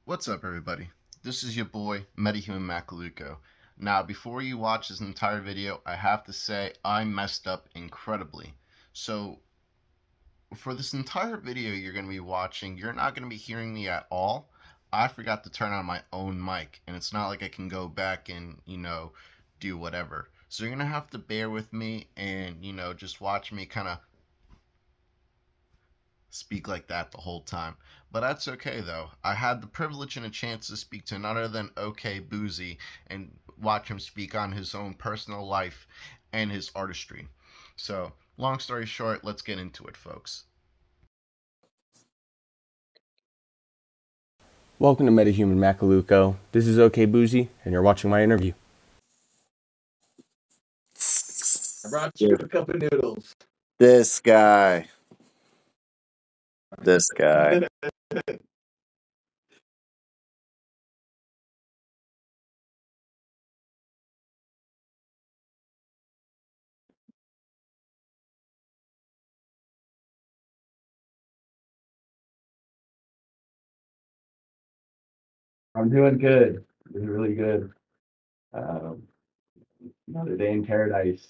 What's up, everybody? This is your boy, Metahuman Macaluco. Now, before you watch this entire video, I have to say I messed up incredibly. So, for this entire video you're going to be watching, you're not going to be hearing me at all. I forgot to turn on my own mic, and it's not like I can go back and, do whatever. So, you're going to have to bear with me and, just watch me kind of speak like that the whole time. But that's okay though. I had the privilege and a chance to speak to none other than OK Boozy and watch him speak on his own personal life and his artistry. So, long story short, let's get into it, folks. Welcome to Metahuman Macaluco. This is OK Boozy, and you're watching my interview. I brought you a cup of noodles. This guy. I'm doing good. Doing really good. Um, Another day in paradise.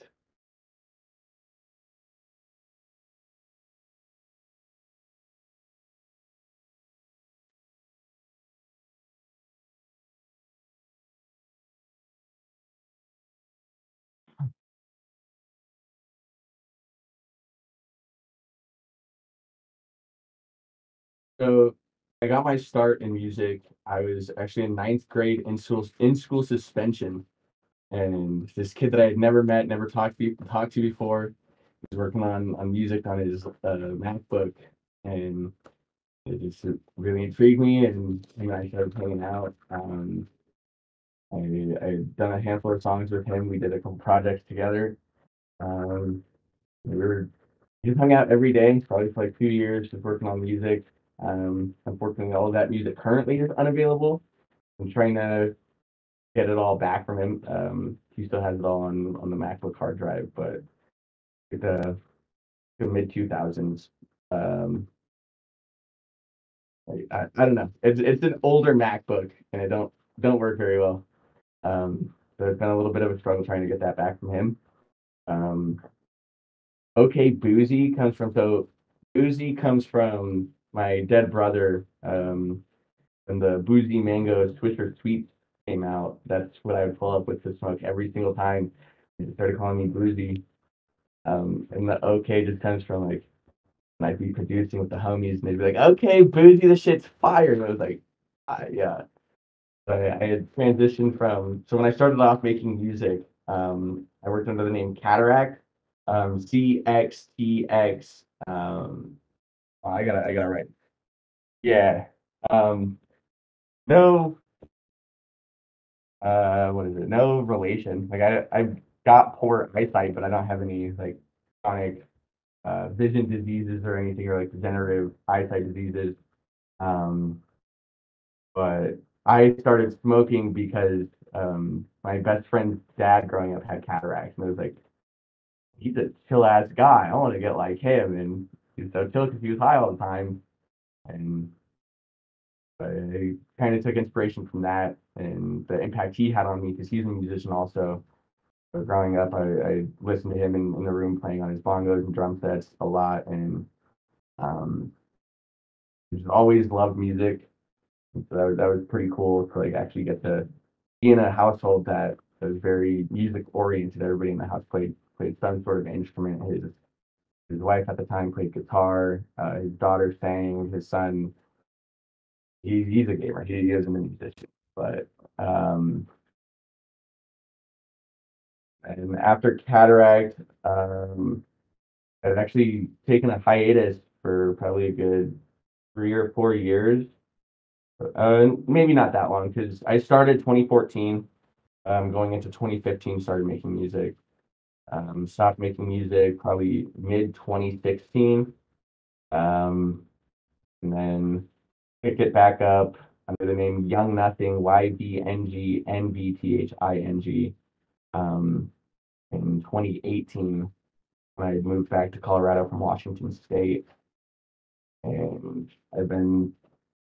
So I got my start in music. I was actually in ninth grade in school suspension, and this kid that I had never met, never talked to before, was working on music on his MacBook, and it just really intrigued me, and I started hanging out. I've done a handful of songs with him. We did a couple projects together. Um, we just hung out every day, probably for like 2 years, just working on music. Unfortunately, all of that music currently is unavailable. I'm trying to get it all back from him. He still has it all on the MacBook hard drive, but the mid 2000s. Um, I don't know. It's an older MacBook, and it don't work very well. So it's been a little bit of a struggle trying to get that back from him. Um, Okay, Boozy comes from my dead brother. When the Boozy Mango Swisher Sweets came out, that's what I would pull up with to smoke every single time. They started calling me Boozy. And the OK just comes from like when I'd be producing with the homies, and they'd be like, "Okay, Boozy, the shit's fire," and I was like, "Yeah." So I had transitioned from when I started off making music, I worked under the name Cataract, CXTX. I gotta write. Yeah. Um, no, what is it? No relation. Like I've got poor eyesight, but I don't have any like chronic vision diseases or anything, or like degenerative eyesight diseases. Um, but I started smoking because my best friend's dad growing up had cataracts, and it was like he's a chill ass guy. I want to get like him, and he's so chill because he was high all the time, and I kind of took inspiration from that and the impact he had on me because he's a musician also. So growing up, I listened to him in the room playing on his bongos and drum sets a lot, and um, just always loved music. And so that was pretty cool to like actually get to be in a household that was very music oriented. Everybody in the house played some sort of instrument. His wife at the time played guitar. His daughter sang. His son, he's a gamer. He isn't a musician, but um, and after cataract, I've actually taken a hiatus for probably a good 3 or 4 years. Maybe not that long because I started 2014. Going into 2015, started making music. Stopped making music probably mid 2016. Um, and then picked it back up under the name Young Nothing, YBNGNBTHING, in 2018 when I moved back to Colorado from Washington State. And I've been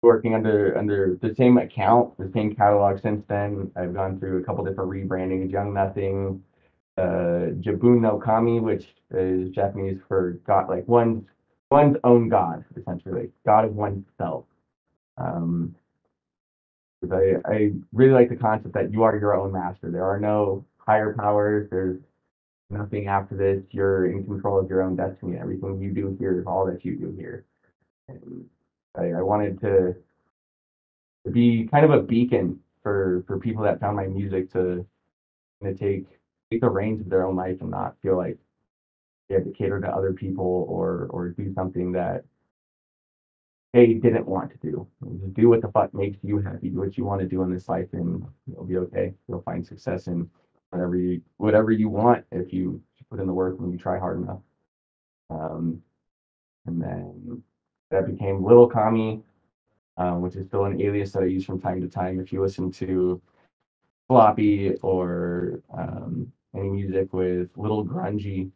working under the same account, the same catalog since then. I've gone through a couple different rebrandings, Young Nothing, Jabun no Kami, which is Japanese for God, like one's own God, essentially, like God of oneself. Um, 'Cause I really like the concept that you are your own master. There are no higher powers. There's nothing after this. You're in control of your own destiny. Everything you do here is all that you do here. And I wanted to be kind of a beacon for people that found my music to take the reins of their own life and not feel like they have to cater to other people or do something that they didn't want to do. Just do what the fuck makes you happy. Do what you want to do in this life, and you'll be okay. You'll find success in whatever you want if you put in the work and you try hard enough. Um, and then that became Little Kami, which is still an alias that I use from time to time. If you listen to Floppy or any music with Little Grungy,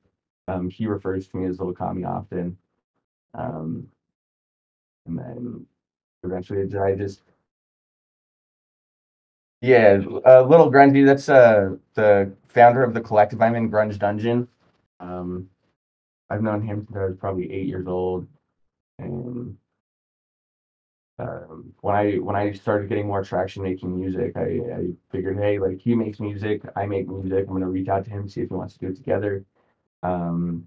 he refers to me as Little Kami often. Um, and then eventually I just yeah, Little Grungy. That's the founder of the collective I'm in, Grunge Dungeon. Um, I've known him since I was probably 8 years old, and when I started getting more traction making music, I figured, hey, like he makes music, I make music. I'm gonna reach out to him, see if he wants to do it together. Um,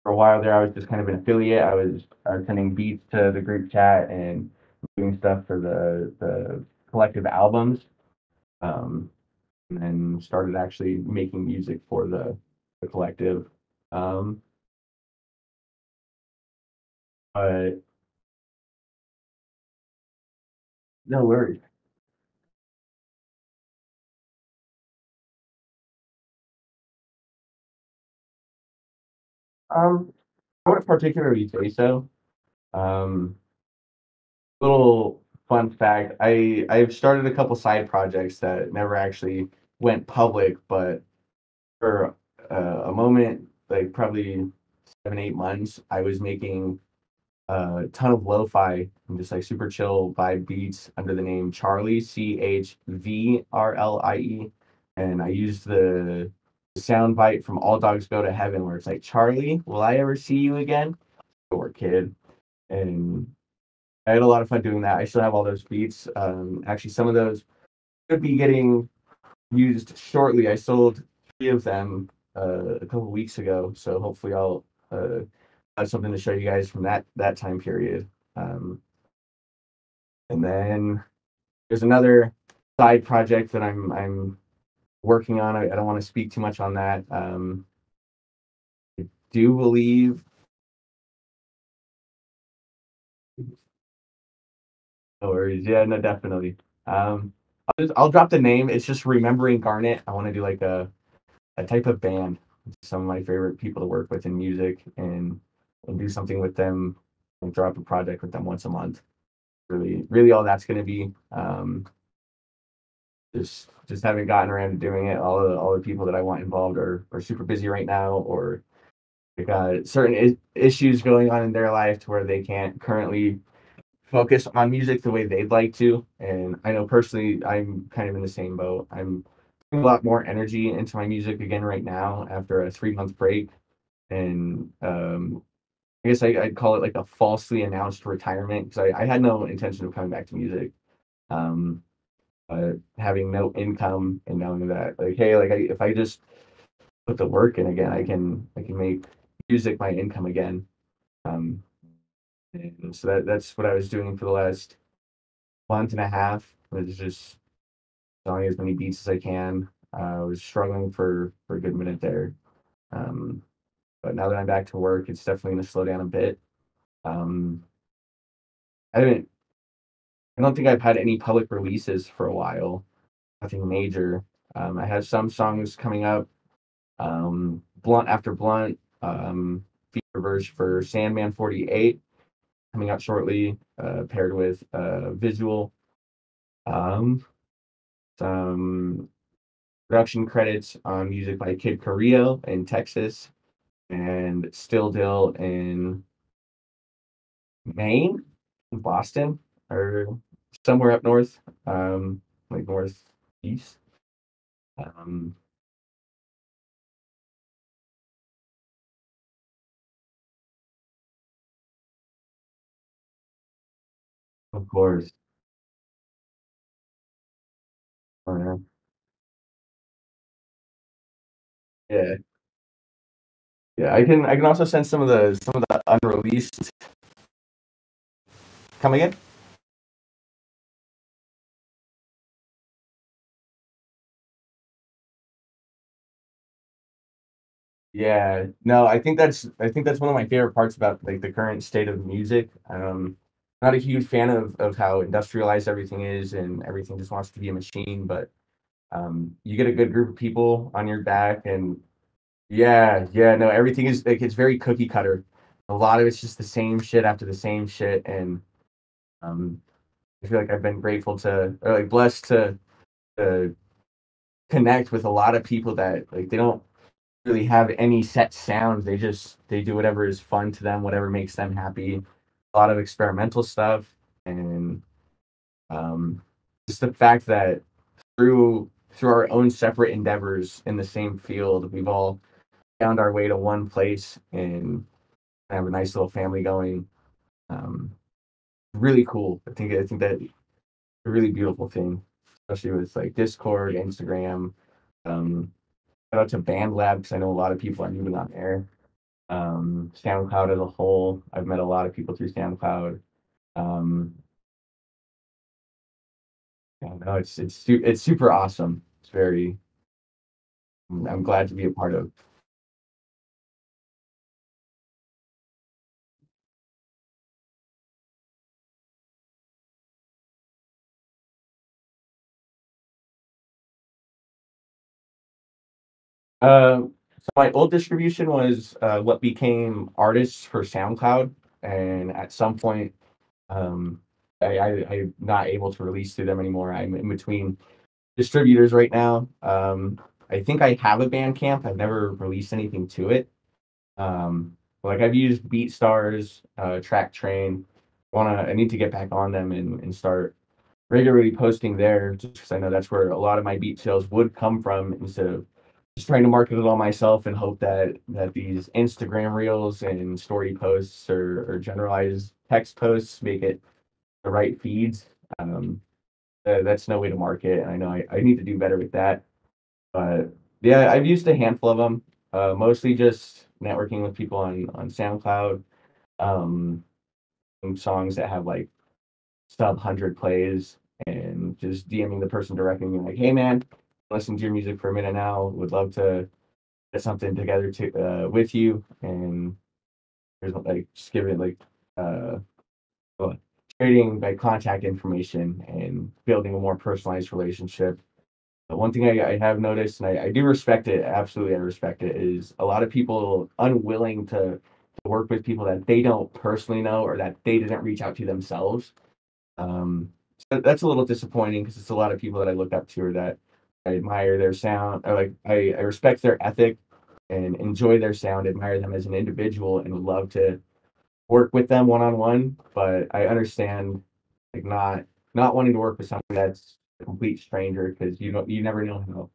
for a while there, I was just kind of an affiliate. I was sending beats to the group chat and doing stuff for the collective albums. Um, and then started actually making music for the collective. Um, but no worries. I wouldn't particularly say so. Um, Little fun fact: I've started a couple side projects that never actually went public, but for a moment, like probably 7 8 months, I was making a ton of lo-fi and just like super chill vibe beats under the name Charlie, CHVRLIE. And I used the sound bite from All Dogs Go to Heaven where it's like, Charlie, will I ever see you again? Poor kid. And I had a lot of fun doing that. I still have all those beats. Actually, some of those could be getting used shortly. I sold 3 of them a couple weeks ago, so hopefully I'll have something to show you guys from that time period. Um, and then there's another side project that I'm working on. I don't want to speak too much on that. Do believe no worries. Yeah, no, definitely. I'll drop the name. It's just Remembering Garnet. I want to do like a type of band. Some of my favorite people to work with in music and do something with them and drop a project with them once a month. Really all that's going to be. Just haven't gotten around to doing it. All the people that I want involved are super busy right now, or they got certain issues going on in their life to where they can't currently focus on music the way they'd like to. And I know personally, I'm kind of in the same boat. I'm putting a lot more energy into my music again right now after a 3 month break, and I guess I'd call it like a falsely announced retirement because I had no intention of coming back to music. Um, Having no income and knowing that like hey if I just put the work in again I can make music my income again. um and so that's what I was doing for the last month and a half, was just selling as many beats as I can. I was struggling for a good minute there, um but now that I'm back to work, it's definitely going to slow down a bit. um I haven't I don't think I've had any public releases for a while, nothing major. I have some songs coming up, Blunt After Blunt, feature verse for Sandman 48 coming out shortly, paired with visual. Um, some production credits on music by Kid Carrillo in Texas and Still Dill in Maine, Boston. or somewhere up north, like northeast. Um, of course. Uh, yeah, yeah. I can also send some of the unreleased. Come again? Yeah, no, I think that's one of my favorite parts about like the current state of music. Not a huge fan of how industrialized everything is and everything just wants to be a machine, but you get a good group of people on your back and yeah, yeah, no, everything is like it's very cookie cutter. A lot of it's just the same shit after the same shit, and um, I feel like I've been grateful to or like blessed to connect with a lot of people that like they don't really have any set sounds. They do whatever is fun to them, whatever makes them happy. A lot of experimental stuff, and um, just the fact that through our own separate endeavors in the same field, we've all found our way to one place and have a nice little family going. Um, really cool. I think that a really beautiful thing, especially with like Discord, Instagram. Um, Shout out to BandLab because I know a lot of people are moving on there. SoundCloud as a whole. I've met a lot of people through SoundCloud. Um, yeah, no, it's super awesome. It's very. I'm glad to be a part of. So my old distribution was what became artists for SoundCloud, and at some point, um, I'm not able to release through them anymore. I'm in between distributors right now. I think I have a Bandcamp. I've never released anything to it. Like I've used BeatStars, Track Train. I need to get back on them and start regularly posting there just because I know that's where a lot of my beat sales would come from instead of just trying to market it all myself and hope that these Instagram reels and story posts or generalized text posts make it the right feeds. Um, that's no way to market, and I know I need to do better with that. But yeah, I've used a handful of them, mostly just networking with people on SoundCloud, um, and songs that have like sub 100 plays, and just DMing the person directly, and being like, "Hey man, listen to your music for a minute now. Would love to get something together to with you." And there's like just give it like uh, well, trading like contact information and building a more personalized relationship. But one thing I have noticed, and I do respect it, absolutely, I respect it, is a lot of people unwilling to work with people that they don't personally know or that they didn't reach out to themselves. So that's a little disappointing because it's a lot of people that I look up to or that I admire their sound or like I respect their ethic and enjoy their sound, admire them as an individual, and would love to work with them one on one. But I understand like not wanting to work with somebody that's a complete stranger because you never know how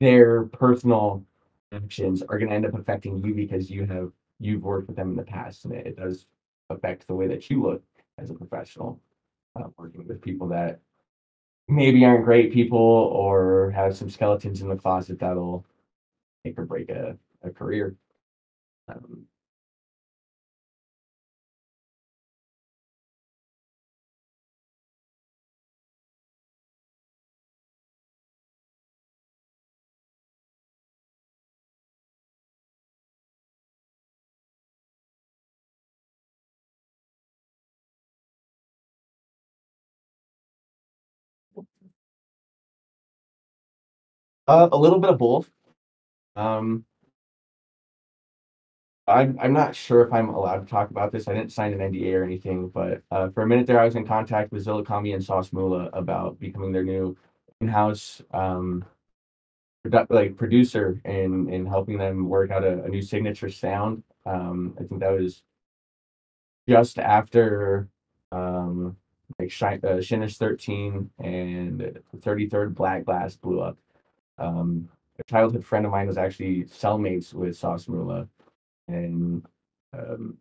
their personal actions are going to end up affecting you because you've worked with them in the past and it does affect the way that you look as a professional working with people that maybe aren't great people or have some skeletons in the closet that'll make or break a career. Um, a little bit of both. Um, I'm not sure if I'm allowed to talk about this. I didn't sign an NDA or anything, but for a minute there, I was in contact with Zillikami and Sauce Mula about becoming their new in-house producer and helping them work out a new signature sound. I think that was just after um, like Shinish 13 and the 33rd Black Glass blew up. A childhood friend of mine was actually cellmates with Sauce Mula, and um,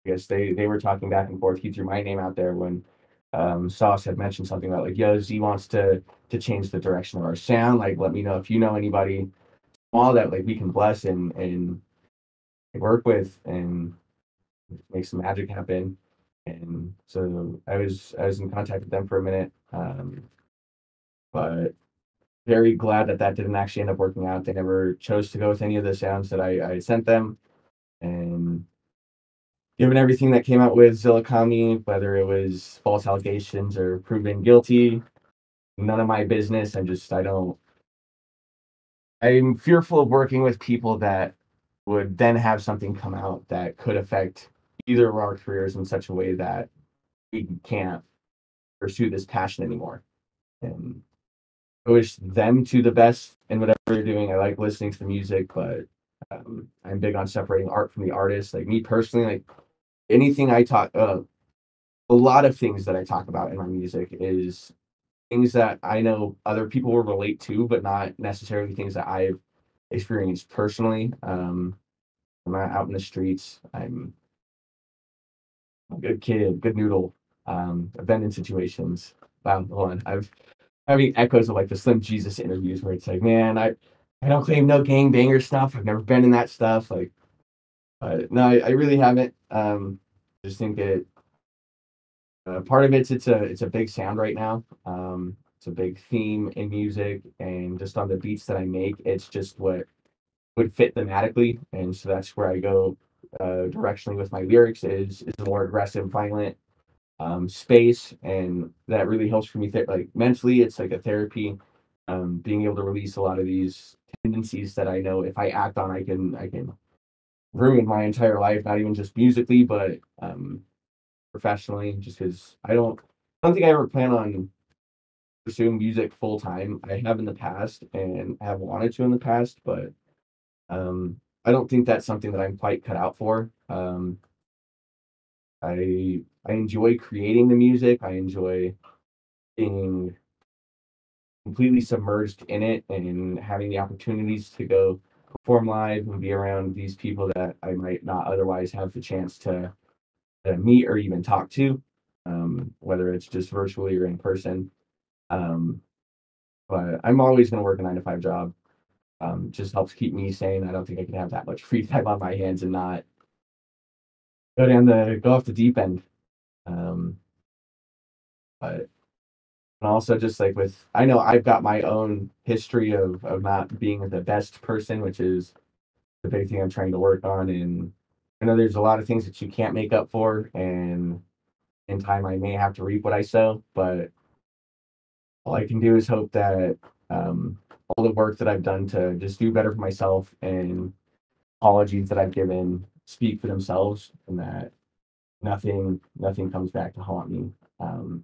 I guess they were talking back and forth. He threw my name out there when Sauce had mentioned something about like, yo, Z wants to change the direction of our sound. Like, let me know if you know anybody small that like we can bless and work with and make some magic happen. And so I was in contact with them for a minute, but very glad that that didn't actually end up working out. They never chose to go with any of the sounds that I sent them, and given everything that came out with Zillikami, whether it was false allegations or proven guilty, none of my business. I don't. I'm fearful of working with people that would then have something come out that could affect either of our careers in such a way that we can't pursue this passion anymore. And I wish them to the best in whatever they're doing. I like listening to the music, but I'm big on separating art from the artist. Like me personally, like anything I talk, a lot of things that I talk about in my music is things that I know other people will relate to, but not necessarily things that I've experienced personally. I'm not out in the streets. I'm a good kid, good noodle. I've been in situations. Wow, hold on. I've having echoes of like the Slim Jesus interviews where it's like, man, I don't claim no gang banger stuff. I've never been in that stuff. Like, no, I really haven't. I just think it. Part of it's a big sound right now. It's a big theme in music, and just on the beats that I make, it's just what would fit thematically, and so that's where I go directionally with my lyrics is a more aggressive, violent space, and that really helps for me. Like mentally, it's like a therapy. Being able to release a lot of these tendencies that I know if I act on, I can ruin my entire life, not even just musically, but professionally. Just because I don't think I ever plan on pursuing music full time. I have in the past, and I have wanted to in the past, but I don't think that's something that I'm quite cut out for. I enjoy creating the music. I enjoy being completely submerged in it and having the opportunities to go perform live and be around these people that I might not otherwise have the chance to meet or even talk to, whether it's just virtually or in person. Um, but I'm always going to work a 9 to 5 job. Just helps keep me sane. I don't think I can have that much free time on my hands and not go off the deep end. Um, but and also just like with I know I've got my own history of not being the best person, which is the big thing I'm trying to work on. And I know there's a lot of things that you can't make up for, and in time I may have to reap what I sow. But all I can do is hope that all the work that I've done to just do better for myself and apologies that I've given speak for themselves, and that nothing comes back to haunt me. Um,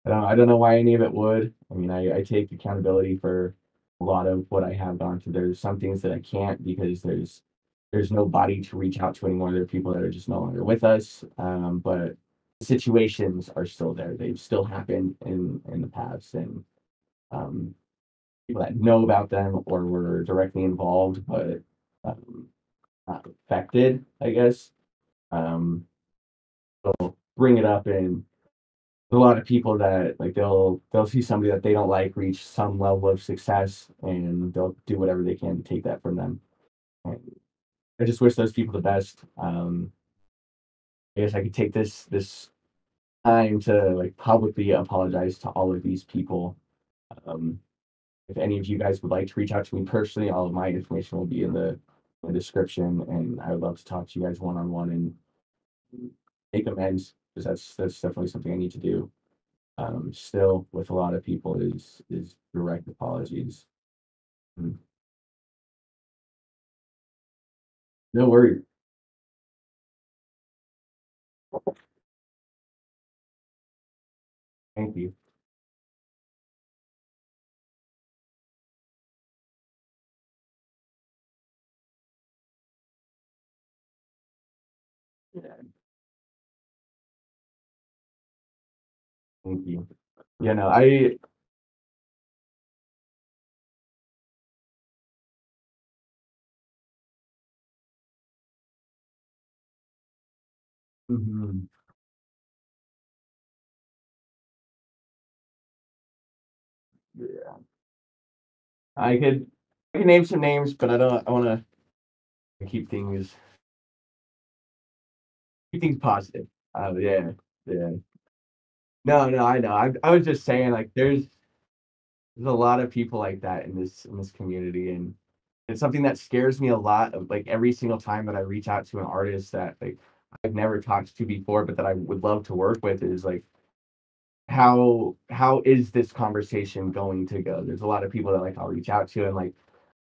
I don't know why any of it would. I mean, I take accountability for a lot of what I have gone through. There's some things that I can't because there's nobody to reach out to anymore. There are people that are just no longer with us. But situations are still there. They've still happened in the past, and um, people that know about them or were directly involved, but um, not affected, I guess. Um, bring it up, and a lot of people that like they'll see somebody that they don't like reach some level of success, and they'll do whatever they can to take that from them. And I just wish those people the best. I guess I could take this time to like publicly apologize to all of these people. Um, if any of you guys would like to reach out to me personally, all of my information will be in the description, and I would love to talk to you guys one on one and make amends, because that's definitely something I need to do. Still with a lot of people is direct apologies. Mm. No worries. Thank you. Thank you. You know, I mhm, yeah, I could I can name some names, but I want to keep things positive. Yeah, yeah. No, no, I know. I was just saying like there's a lot of people like that in this community, and it's something that scares me a lot of like every single time that I reach out to an artist that like I've never talked to before, but that I would love to work with is like how is this conversation going to go? There's a lot of people that like I'll reach out to and like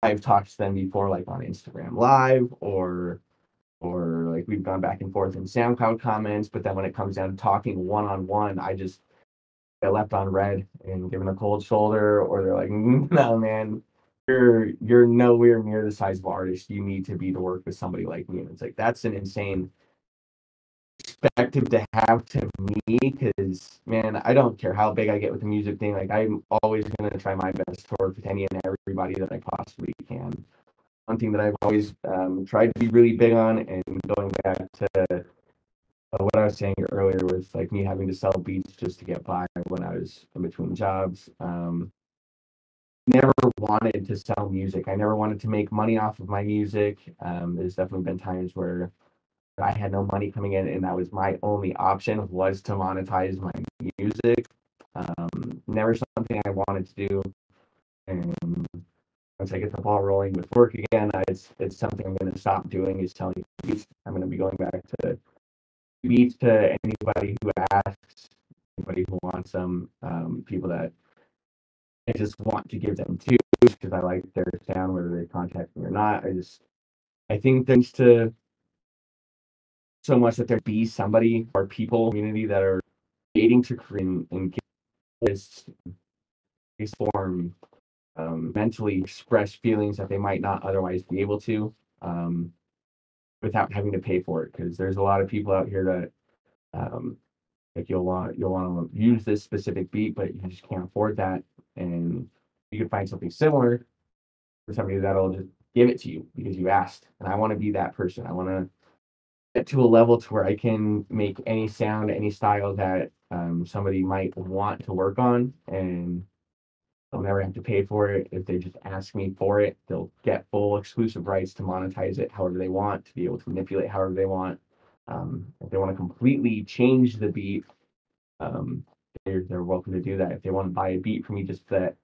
I've talked to them before like on Instagram Live or like we've gone back and forth in SoundCloud comments, but then when it comes down to talking one on one, I just get left on red and given a cold shoulder, or they're like, no man, you're nowhere near the size of artist you need to be to work with somebody like me. And it's like that's an insane perspective to have to me because man, I don't care how big I get with the music thing. Like I'm always gonna try my best to work with any and everybody that I possibly can. One thing that I've always tried to be really big on, and going back to what I was saying earlier with like me having to sell beats just to get by when I was in between jobs. Never wanted to sell music. I never wanted to make money off of my music. There's definitely been times where I had no money coming in, and that was my only option was to monetize my music. Never something I wanted to do. And once I get the ball rolling with work again, it's something I'm going to stop doing. Is telling beats. I'm going to be going back to beats to anybody who asks, anybody who wants them, people that I just want to give them to because I like their sound, whether they contact me or not. I think thanks to so much that there be somebody or people community that are creating to create and this form mentally express feelings that they might not otherwise be able to um, without having to pay for it. Because there's a lot of people out here that like you'll want to use this specific beat, but you just can't afford that, and you can find something similar for somebody that'll just give it to you because you asked. And I want to be that person. I want to get to a level to where I can make any sound, any style that somebody might want to work on, and they'll never have to pay for it. If they just ask me for it, they'll get full exclusive rights to monetize it however they want, to be able to manipulate however they want. If they want to completely change the beat, um, they're welcome to do that. If they want to buy a beat from me just that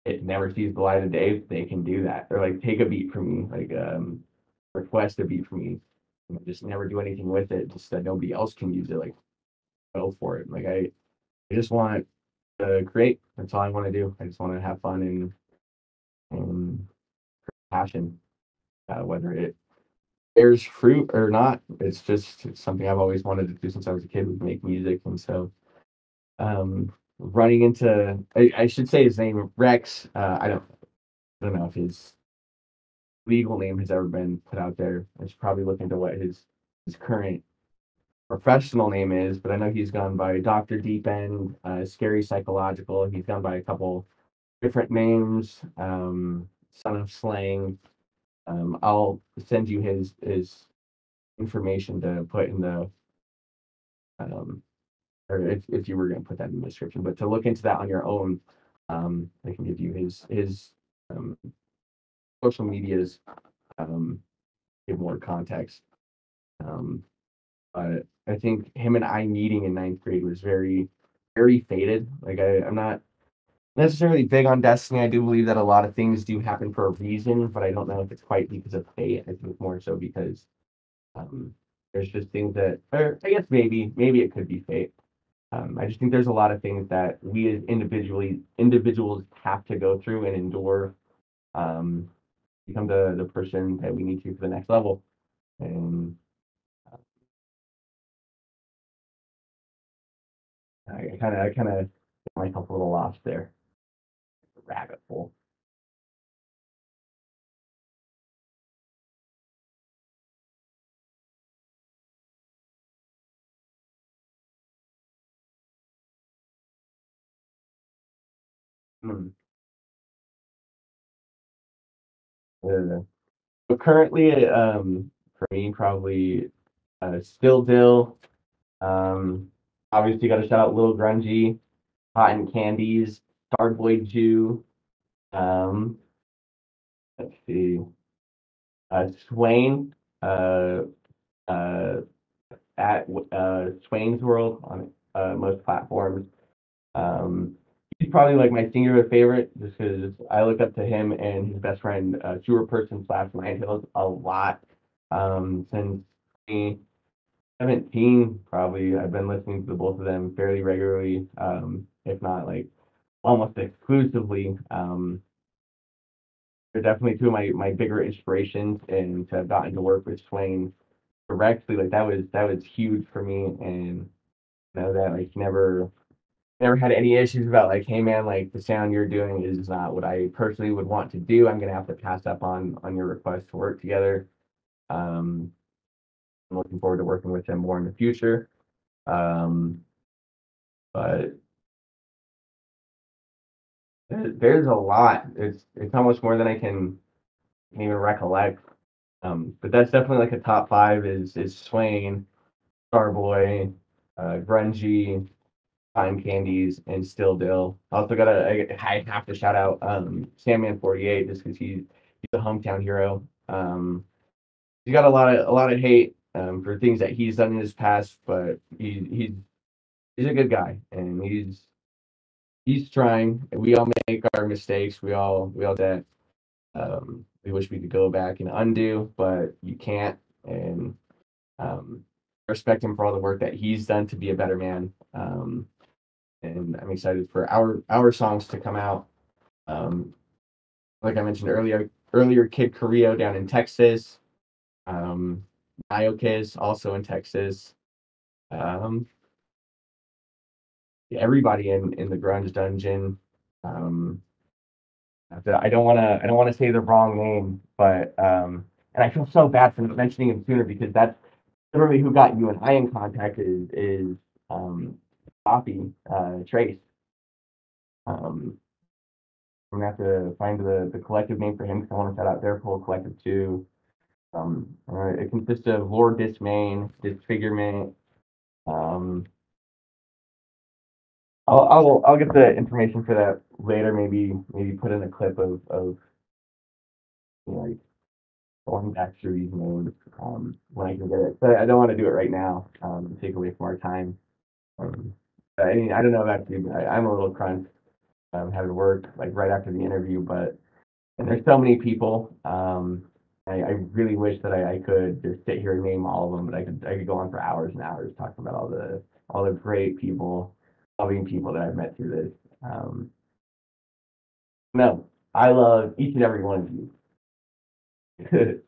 it never sees the light of day, they can do that. Or like take a beat from me, like request a beat from me, just never do anything with it, just that nobody else can use it. Like go for it. Like I just want to create. That's all I want to do. I just want to have fun and passion, whether it bears fruit or not. It's something I've always wanted to do since I was a kid. Was make music, and so running into I should say his name Rex. I don't know if his legal name has ever been put out there. I should probably look into what his current professional name is, but I know he's gone by Doctor Deep End, Scary Psychological. He's gone by a couple different names, Son of Slang. I'll send you his information to put in the um, or if you were going to put that in the description, but to look into that on your own, I can give you his um, social medias, um, give more context. Um, but I think him and I meeting in ninth grade was very fated. Like I'm not necessarily big on destiny. I do believe that a lot of things do happen for a reason, but I don't know if it's quite because of fate. I think more so because um, there's just things that, or I guess maybe it could be fate. I just think there's a lot of things that we as individuals have to go through and endure, um, become the person that we need to for the next level. And I kind of get myself a little lost there, rabbit hole. Hmm. Uh, so currently, for me, probably Still Dill. Um, Obviously, got to shout out Lil Grungy, Cotton Candies, Starboy Jew. Um, let's see, Swain. Uh, uh, at Swain's World on most platforms. Um, he's probably like my singular favorite just because I look up to him and his best friend, Sewer Person slash Landhills, a lot. Since 2017, probably, I've been listening to the both of them fairly regularly, if not like almost exclusively. They're definitely two of my bigger inspirations, and to have gotten to work with Swain directly, like that was huge for me, and know that like never had any issues about like, hey man, like the sound you're doing is not what I personally would want to do. I'm gonna have to pass up on your request to work together. Um, I'm looking forward to working with him more in the future. Um, but there's a lot. It's almost more than I can even recollect. But that's definitely like a top five is Swain, Starboy, Grungy, Time Candies, and Still Dill. Also I have to shout out Sandman 48 just because he's a hometown hero. He's got a lot of hate for things that he's done in his past, but he's a good guy, and he's trying. We all make our mistakes. We all that we wish we could go back and undo, but you can't. And um, respect him for all the work that he's done to be a better man. And I'm excited for our songs to come out. Um, like I mentioned earlier, Kid Carrillo down in Texas, um, Niokiz also in Texas. Um, everybody in the grunge dungeon. Um, I don't wanna say the wrong name, but and I feel so bad for not mentioning him sooner because that's literally who got you and I in contact is um, Poppy Trace. Um, I'm gonna have to find the collective name for him because I want to shout out their full collective too. It consists of Lord Dismain, Disfigurement. Um, I'll get the information for that later. Maybe put in a clip of like going back through these modes when I can get it. But I don't want to do it right now. Take away from our time. Um, I mean, I don't know about you, but I'm a little crunch. Having to work like right after the interview, but and there's so many people. I really wish that I could just sit here and name all of them, but I could go on for hours and hours talking about all the great people, loving people that I've met through this. Um, no, I love each and every one of you.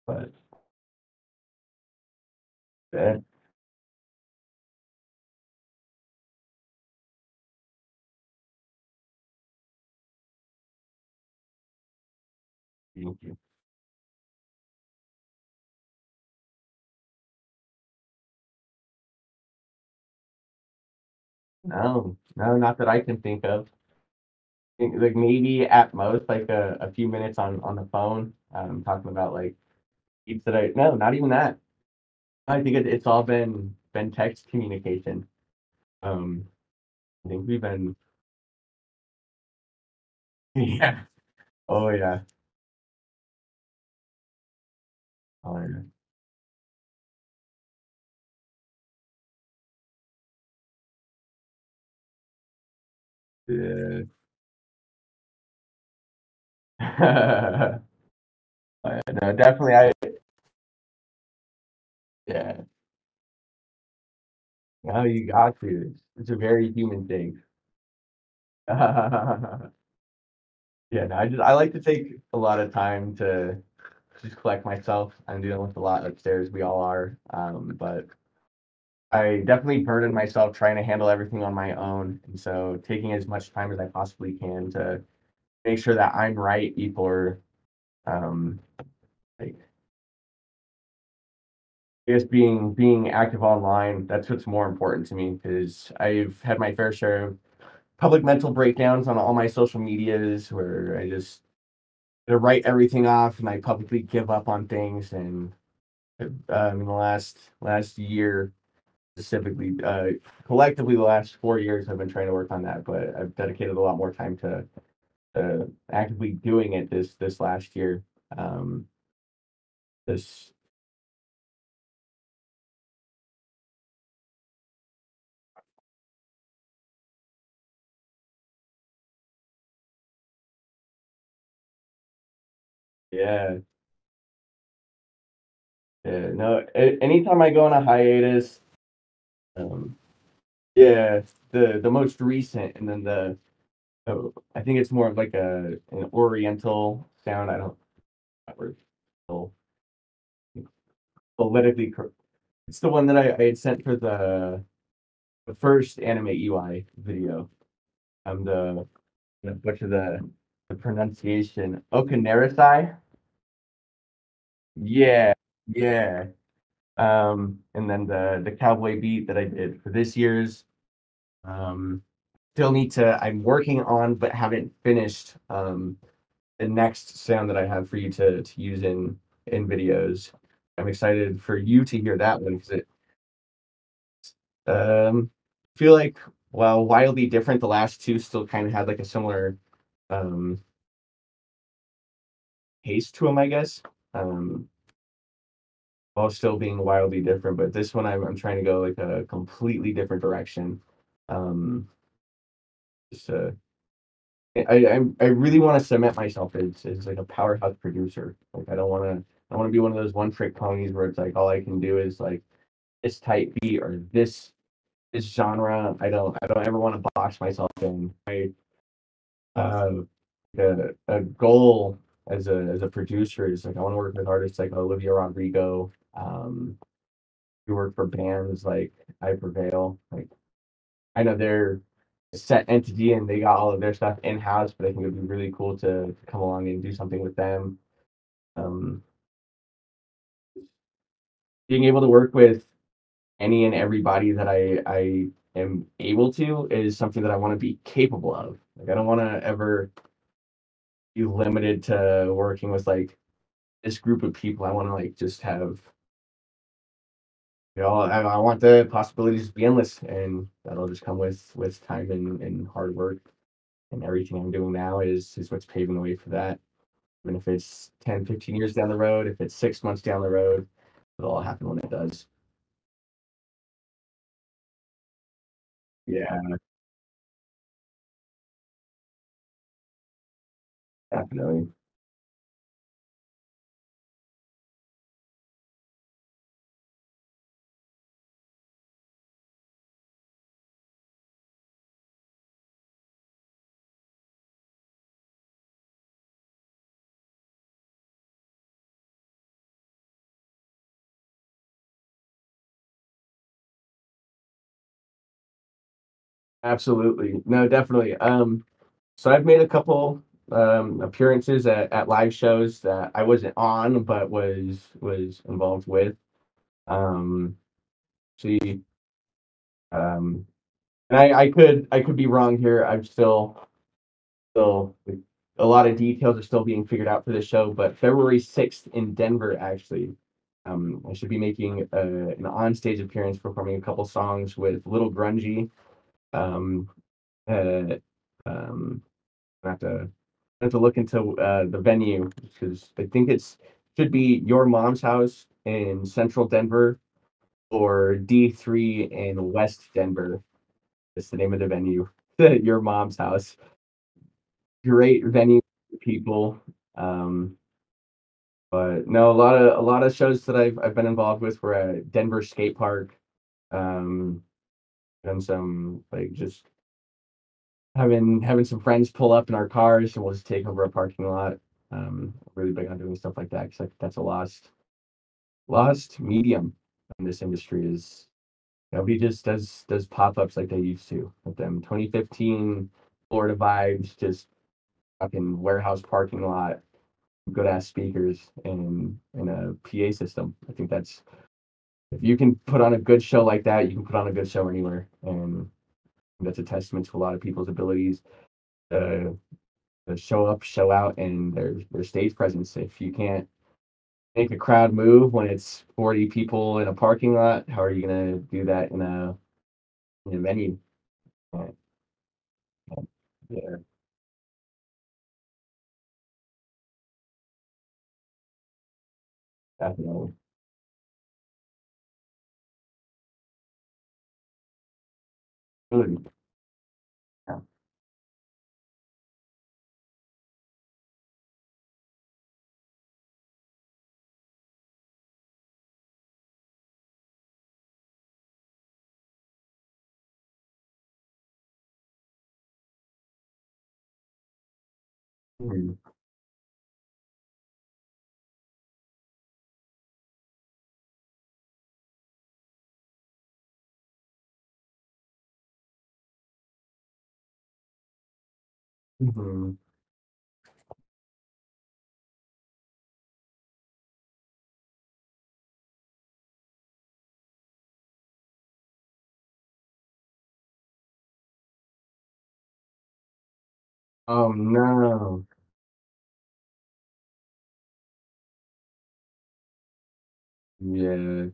But uh, thank you. No, no, not that I can think of. Like maybe at most like a few minutes on the phone, talking about like eats that I no, not even that. I think it's all been text communication. Um, I think we've been yeah. Oh yeah. Oh yeah. Yeah. No, definitely. Yeah. No, you got to. It's a very human thing. Yeah. No, I like to take a lot of time to just collect myself. I'm dealing with a lot upstairs. We all are. But I definitely burden myself trying to handle everything on my own, and so taking as much time as I possibly can to make sure that I'm right before um like I guess being active online, that's what's more important to me because I've had my fair share of public mental breakdowns on all my social medias where I write everything off and I publicly give up on things. And in the last year, specifically, collectively, the last 4 years, I've been trying to work on that. But I've dedicated a lot more time to actively doing it this last year. This yeah, yeah, no. Anytime I go on a hiatus, um, yeah, the most recent, and then I think it's more of like an Oriental sound. I don't that word still politically correct. It's the one that I had sent for the first anime UI video. The butcher the pronunciation. Okanerisai. Yeah, yeah. And then the cowboy beat that I did for this year's. Um, Still need to. I'm working on, but haven't finished. The next sound that I have for you to use in videos. I'm excited for you to hear that one because it feel like while wildly different, the last two still kind of had like a similar um pace to them, I guess. Um, while still being wildly different, but this one I'm trying to go like a completely different direction. Um, just I really want to cement myself as like a powerhouse producer. Like I want to be one of those one trick ponies where it's like all I can do is like this type beat or this genre. I don't ever want to box myself in. Uh, a goal as a producer is like I want to work with artists like Olivia Rodrigo, who work for bands like I Prevail. Like I know they're a set entity and they got all of their stuff in house, but I think it'd be really cool to come along and do something with them. Um, Being able to work with any and everybody that I am able to is something that I want to be capable of. Like I don't want to ever be limited to working with like this group of people. I want to like just have I want the possibilities to be endless, and that'll just come with time and hard work. And everything I'm doing now is what's paving the way for that. Even if it's 10, 15 years down the road, if it's 6 months down the road, it'll all happen when it does. Yeah, definitely. Absolutely. No, definitely. So I've made a couple appearances at live shows that I wasn't on but was involved with. Um, see, um, and I could be wrong here. I'm still like, a lot of details are still being figured out for this show, but February 6th in Denver, actually, I should be making an on-stage appearance performing a couple songs with Little Grungy. Um, uh, um, I have to look into the venue because I think it's should be Your Mom's House in Central Denver or D3 in West Denver. That's the name of the venue. Your Mom's House. Great venue for people. Um, but no, a lot of shows that I've been involved with were at Denver Skate Park. Um, and some like just having some friends pull up in our cars and we'll just take over a parking lot. Really big on doing stuff like that because that's a lost medium in this industry is nobody just does pop-ups like they used to with them 2015 Florida vibes, just fucking warehouse parking lot, good ass speakers and a PA system. I think that's if you can put on a good show like that, you can put on a good show anywhere. And That's a testament to a lot of people's abilities to, to show up, show out, and their stage presence. If you can't make a crowd move when it's 40 people in a parking lot, how are you gonna do that in a venue? Uh, Yeah, definitely. Really. Yeah. Mhm. Mhm. Oh no. Yeah.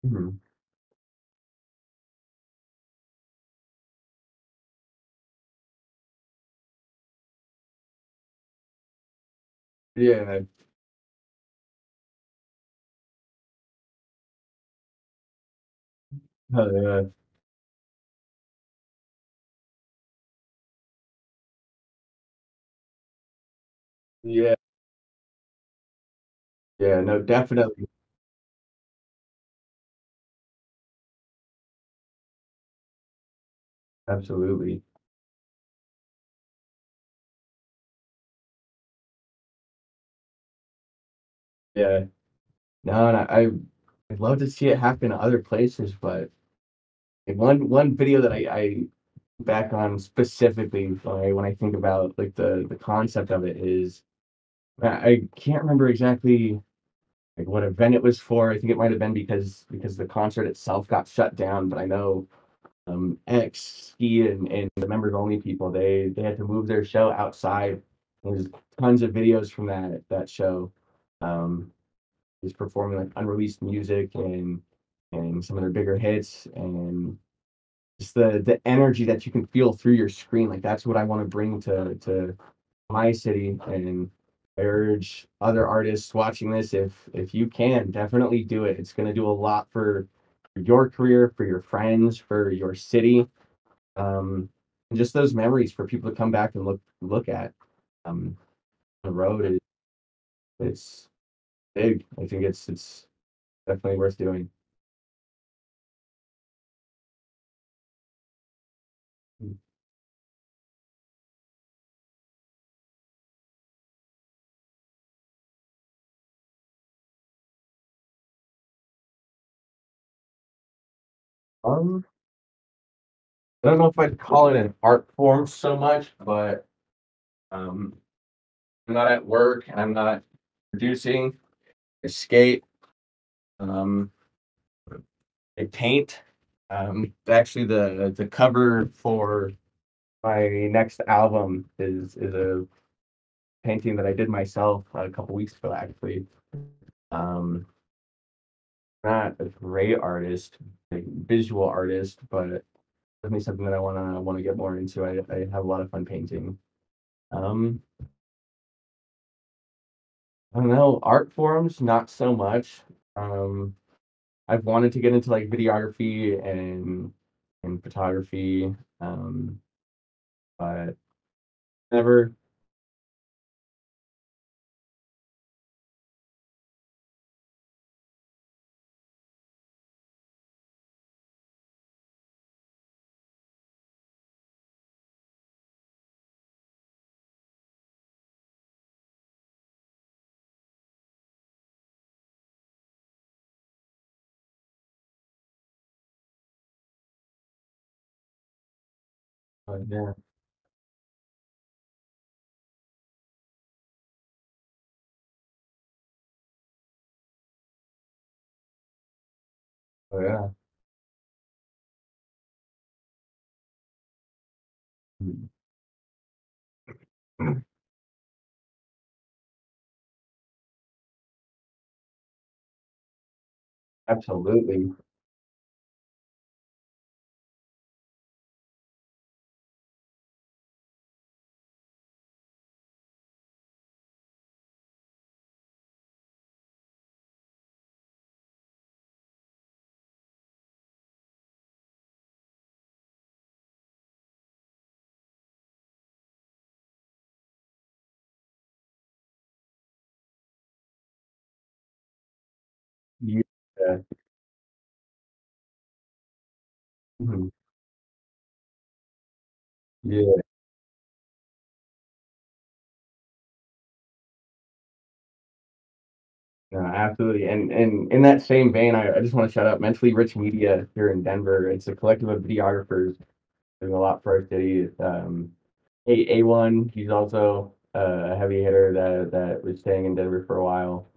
Mhm. Yeah. Oh, yeah. Yeah. Yeah. No, definitely. Absolutely. Yeah. No, and I'd love to see it happen in other places, but one video that I back on specifically when I think about like the concept of it is I can't remember exactly like what event it was for. I think it might have been because the concert itself got shut down, but I know X Ski and the members only people they had to move their show outside. There's tons of videos from that show. Um, is performing like unreleased music and some of their bigger hits and just the energy that you can feel through your screen. Like that's what I want to bring to my city. And I urge other artists watching this, if you can, definitely do it. It's going to do a lot for your career, for your friends, for your city, and just those memories for people to come back and look at. Um, the road is it's big. I think it's definitely worth doing. Um, I don't know if I'd call it an art form so much, but um, I'm not at work and I'm not producing. I skate. Um, I paint. Actually, the cover for my next album is a painting that I did myself a couple weeks ago. Actually, not a great artist, like visual artist, but definitely something that I wanna get more into. I have a lot of fun painting. Um, I don't know, art forms, not so much. Um, I've wanted to get into like videography and photography, but never. But yeah, Oh yeah. Mm. Absolutely. Yeah. Mhm. Yeah. No, absolutely. And in that same vein, I just want to shout out Mentally Rich Media here in Denver. It's a collective of videographers doing a lot for our city. A1, he's also a heavy hitter that was staying in Denver for a while.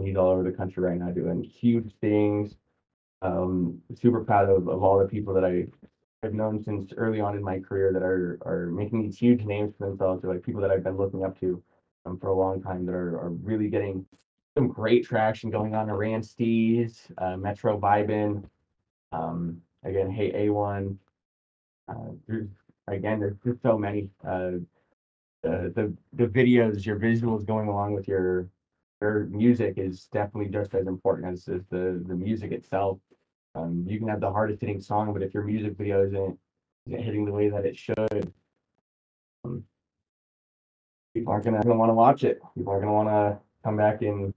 He's all over the country right now doing huge things. Super proud of all the people that I've known since early on in my career that are making these huge names for themselves. They're like people that I've been looking up to for a long time that are really getting some great traction going on. Iran Steez, Metro Vibin, again, Hey A1. There's again, there's just so many. The videos, your visuals going along with your music is definitely just as important as the music itself. You can have the hardest hitting song, but if your music video isn't hitting the way that it should, um, people aren't gonna want to watch it. People are gonna want to come back and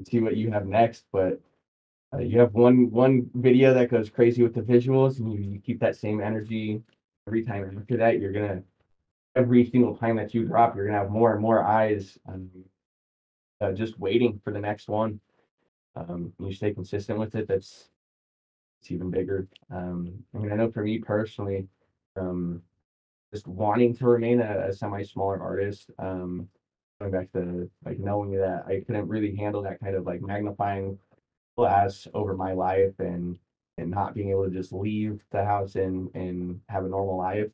see what you have next. But you have one video that goes crazy with the visuals, and you keep that same energy every time. After that, you're gonna every single time that you drop, you're gonna have more and more eyes just waiting for the next one. You stay consistent with it. That's it's even bigger. I mean, I know for me personally, um, just wanting to remain a semi smaller artist, going back to like knowing that I couldn't really handle that kind of like magnifying glass over my life and not being able to just leave the house and have a normal life.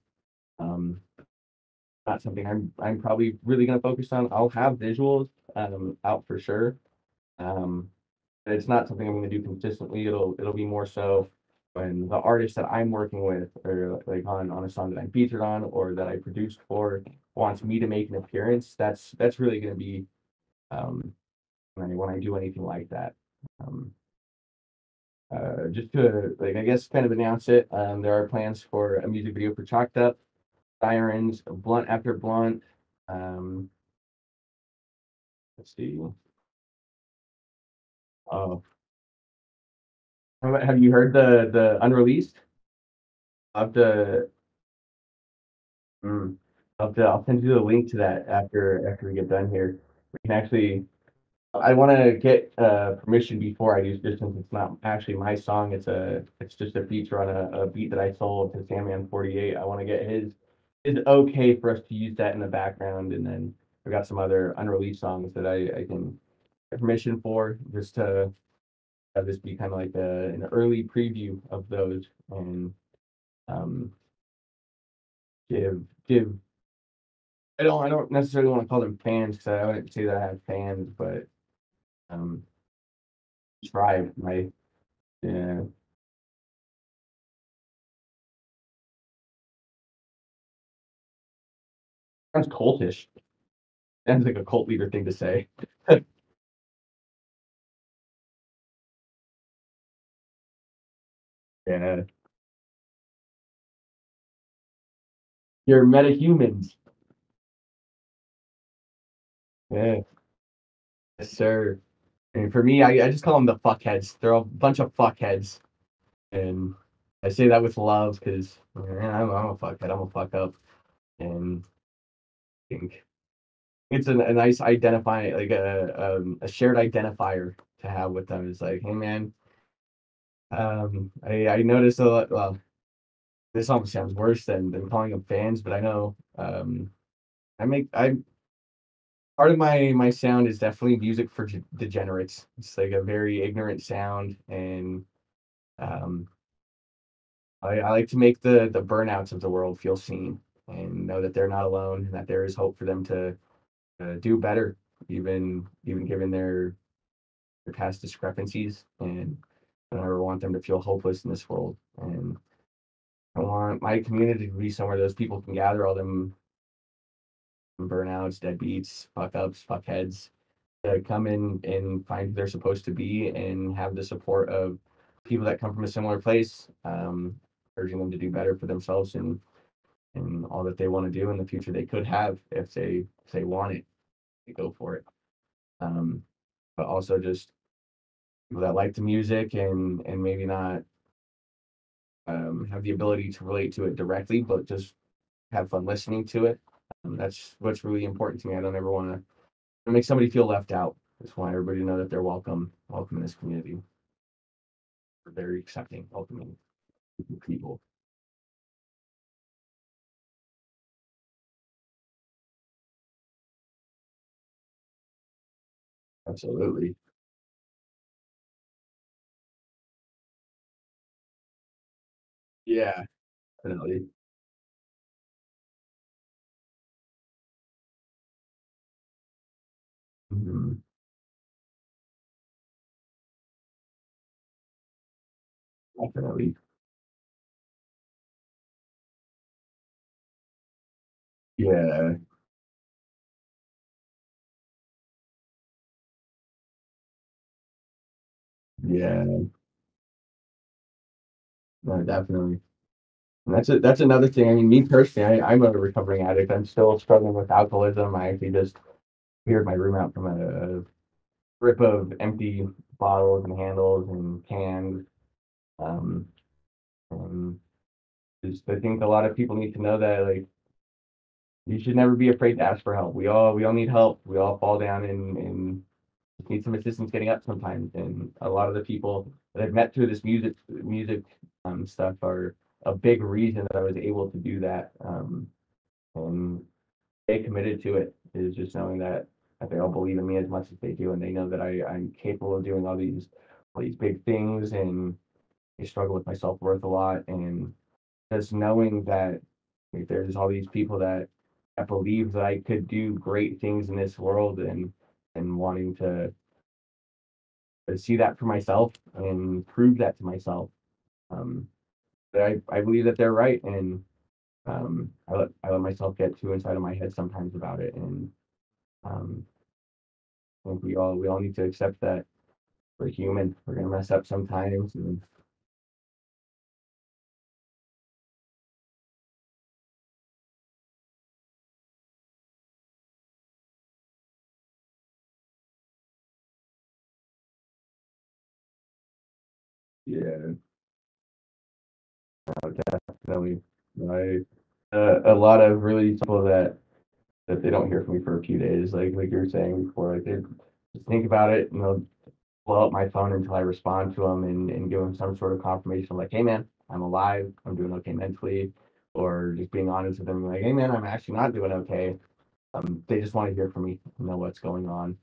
Um, Not something I'm probably really gonna focus on. I'll have visuals out for sure. Um, it's not something I'm going to do consistently. It'll be more so when the artist that I'm working with, or like on a song that I'm featured on, or that I produced for, wants me to make an appearance. That's really going to be um, when I do anything like that. Um, just to like I guess kind of announce it. There are plans for a music video for Chalked Up, Sirens, Blunt After Blunt. Um, let's see. Oh, have you heard the unreleased? Of the Mm. I'll send you the link to that after we get done here. We can actually. I want to get permission before I use this since it's not actually my song. It's just a feature on a beat that I sold to Sandman 48. I want to get his okay for us to use that in the background, and then we got some other unreleased songs that I can get permission for just to have this be kind of like an early preview of those and um, give I don't necessarily want to call them fans because I wouldn't say that I have fans, but um subscribe. My yeah. Sounds cultish. Sounds like a cult leader thing to say. Yeah. You're metahumans. Yeah. Yes, sir. And for me, I just call them the fuckheads. They're a bunch of fuckheads. And I say that with love because I'm a fuckhead. I'm a fuck up. And I think it's a nice identify like a shared identifier to have with them. It's like, hey man, I noticed a lot. Well, this almost sounds worse than calling them fans, but I know I part of my sound is definitely music for degenerates. It's like a very ignorant sound, and Um, I like to make the burnouts of the world feel seen and know that they're not alone and that there is hope for them to do better, even given their past discrepancies. And I don't ever want them to feel hopeless in this world. And I want my community to be somewhere those people can gather all them burnouts, deadbeats, fuck ups, fuckheads, to come in and find who they're supposed to be and have the support of people that come from a similar place, urging them to do better for themselves and all that they want to do in the future they could have if they want it, to go for it. Um, but also just people that like the music and maybe not have the ability to relate to it directly, but just have fun listening to it. That's what's really important to me. I don't ever want to make somebody feel left out. I just want everybody to know that they're welcome in this community. We're very accepting, welcoming people. Absolutely. Yeah, definitely. Mhm. Definitely. Yeah, yeah, no, definitely. And that's another thing. I mean, me personally, I'm a recovering addict. I'm still struggling with alcoholism. I actually just cleared my room out from a rip of empty bottles and handles and cans. Um, and just I think a lot of people need to know that like you should never be afraid to ask for help. We all need help. We all fall down and need some assistance getting up sometimes. And a lot of the people that I've met through this music stuff are a big reason that I was able to do that. And stay committed to it is just knowing that they all believe in me as much as they do, and they know that I'm capable of doing all these big things, and I struggle with my self worth a lot, and just knowing that like, there's all these people that believe that I could do great things in this world, and wanting to see that for myself and prove that to myself. Um, but I believe that they're right, and I let myself get too inside of my head sometimes about it, and um, I think we all need to accept that we're human. We're gonna mess up sometimes, and yeah, definitely. A lot of really people that they don't hear from me for a few days, like you were saying before, like they just think about it and they'll blow up my phone until I respond to them and give them some sort of confirmation, like, hey man, I'm alive, I'm doing okay mentally, or just being honest with them, like, hey man, I'm actually not doing okay. They just want to hear from me, know what's going on.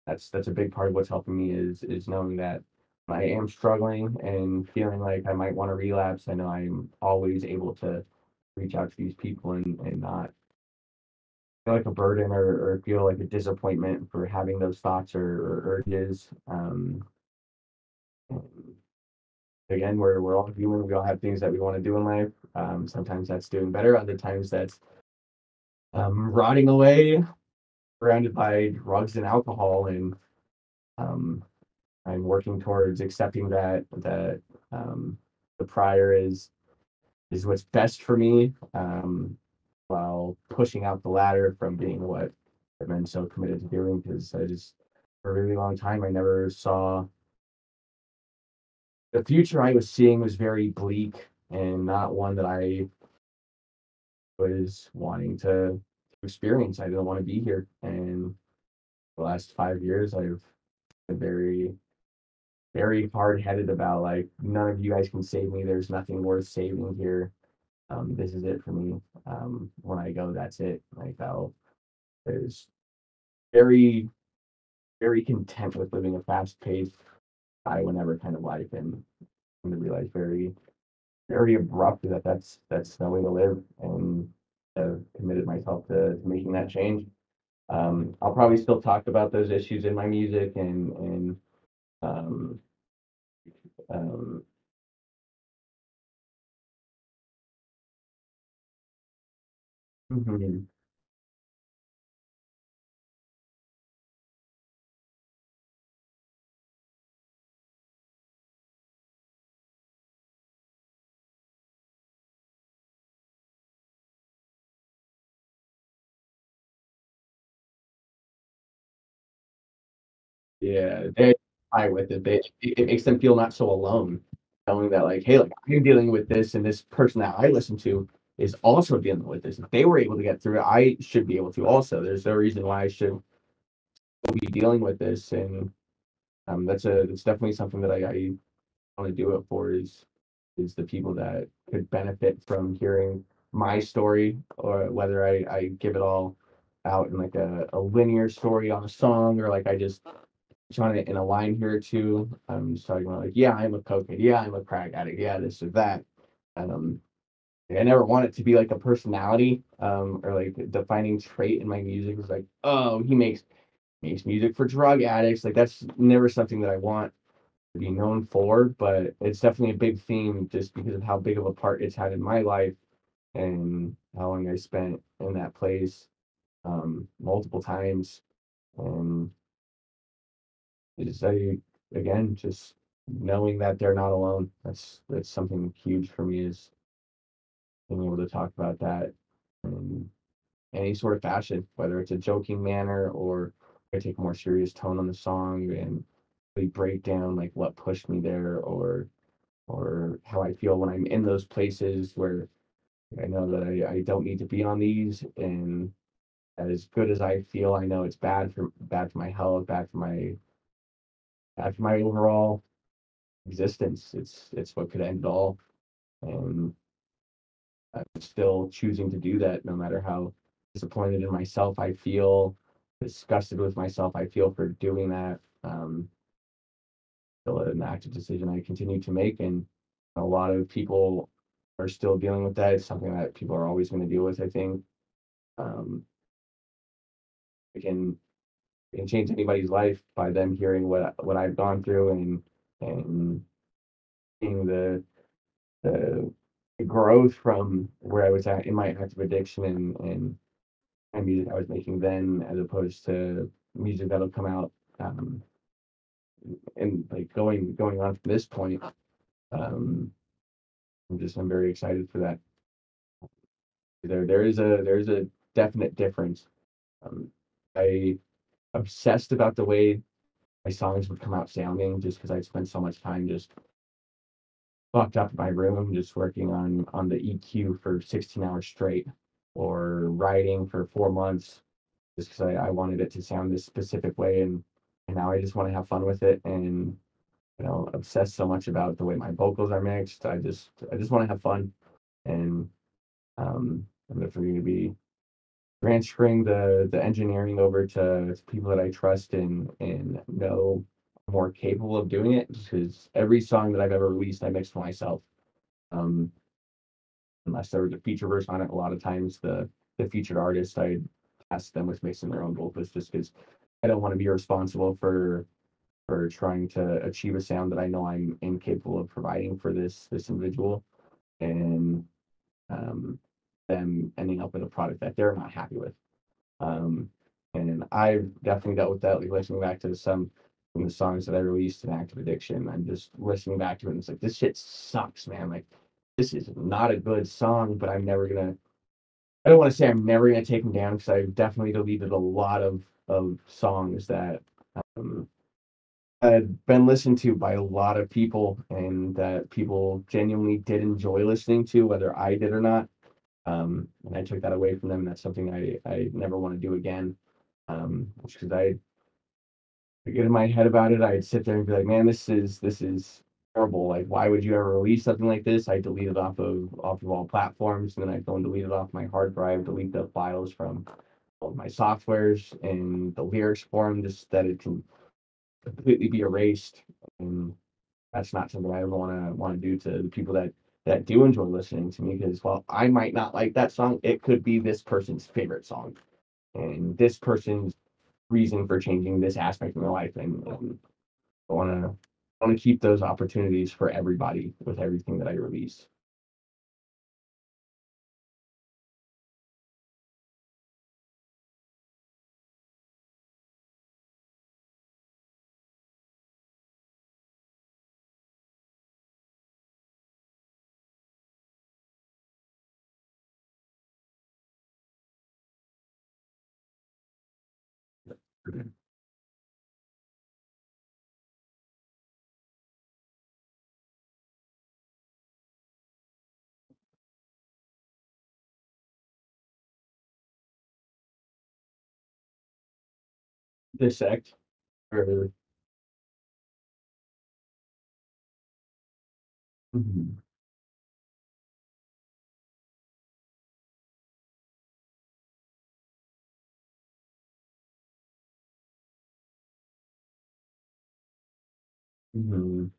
That's a big part of what's helping me is knowing that I am struggling and feeling like I might want to relapse. I know I'm always able to reach out to these people and not feel like a burden or feel like a disappointment for having those thoughts or urges. Again, we're all human. We all have things that we want to do in life. Sometimes that's doing better. Other times that's rotting away, surrounded by drugs and alcohol. And um, I'm working towards accepting that the prior is what's best for me, while pushing out the ladder from being what I've been so committed to doing. Because I just for a really long time I never saw the future I was seeing was very bleak and not one that I was wanting to experience. I didn't want to be here, and the last 5 years I've been very hard headed about like none of you guys can save me. There's nothing worth saving here. This is it for me. When I go, that's it. Like I'll there's very very content with living a fast paced I whenever kind of life, and to realize very, very abruptly that that's no way to live, and have committed myself to making that change. I'll probably still talk about those issues in my music, and um, um, mhm. Yeah, they high with it. It makes them feel not so alone, knowing that like, hey, like I'm dealing with this, and this person that I listen to is also dealing with this. If they were able to get through it, I should be able to also. There's no reason why I should be dealing with this, and that's definitely something that I want to do it for is the people that could benefit from hearing my story, or whether I give it all out in like a linear story on a song, or like I just on it in a line here or two. I'm just talking about like, yeah, I'm a cokehead. Yeah, I'm a crack addict. Yeah, this or that. Um, I never want it to be like a personality, or like a defining trait in my music is like, oh, he makes music for drug addicts. Like that's never something that I want to be known for, but it's definitely a big theme just because of how big of a part it's had in my life, and how long I spent in that place, multiple times. And it's a again just knowing that they're not alone. That's something huge for me, is being able to talk about that in any sort of fashion, whether it's a joking manner or I take a more serious tone on the song and really break down like what pushed me there, or how I feel when I'm in those places where I know that I don't need to be on these, and as good as I feel, I know it's bad for my health, bad for my overall existence. It's what could end it all, and I'm still choosing to do that, no matter how disappointed in myself I feel, disgusted with myself I feel for doing that. Still an active decision I continue to make, and a lot of people are still dealing with that. It's something that people are always going to deal with. I think um, it can change anybody's life by them hearing what I've gone through, and seeing the growth from where I was at in my active addiction, and music I was making then, as opposed to music that'll come out, and like going on from this point. Um, I'm very excited for that. There is a definite difference. Um, I obsessed about the way my songs would come out sounding, just because I'd spent so much time just locked up in my room, just working on the EQ for 16 hours straight, or writing for 4 months, just because I wanted it to sound this specific way, and now I just want to have fun with it, and obsess so much about the way my vocals are mixed. I just want to have fun, and I'm definitely going to be transferring the engineering over to people that I trust, and know more capable of doing it, because every song that I've ever released I mixed for myself. Um, Unless there was a feature verse on it, a lot of times the featured artist I task them with mixing their own vocals, just because I don't want to be responsible for trying to achieve a sound that I know I'm incapable of providing for this individual, and um, them ending up with a product that they're not happy with. Um, and I've definitely dealt with that, like listening back to some of the songs that I released in Active Addiction. I'm just listening back to it, and it's like, this shit sucks, man. Like, this is not a good song, but I don't want to say I'm never gonna take them down, because I've definitely deleted a lot of songs that um, had been listened to by a lot of people, and that people genuinely did enjoy listening to, whether I did or not. And I took that away from them, and that's something I never want to do again. Because I get in my head about it, I'd sit there and be like, man, this is terrible. Like, why would you ever release something like this? I delete it off of all platforms, and then I go and delete it off my hard drive, delete the files from all of my softwares, and the lyrics for them, just that it can completely be erased. And that's not something I ever want to do to the people that do enjoy listening to me. Because while I might not like that song, it could be this person's favorite song and this person's reason for changing this aspect of their life. And I want to keep those opportunities for everybody with everything that I release. Dissect or Mhm. Mhm.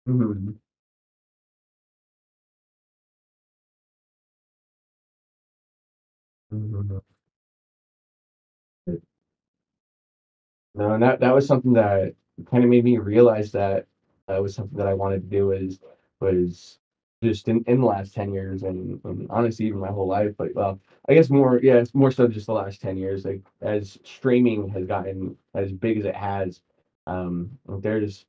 Mhm. Mhm. No, and that was something that kind of made me realize that was something that I wanted to do was just in the last 10 years and honestly even my whole life. But well, I guess more yeah, it's more so just the last 10 years. Like as streaming has gotten as big as it has, there's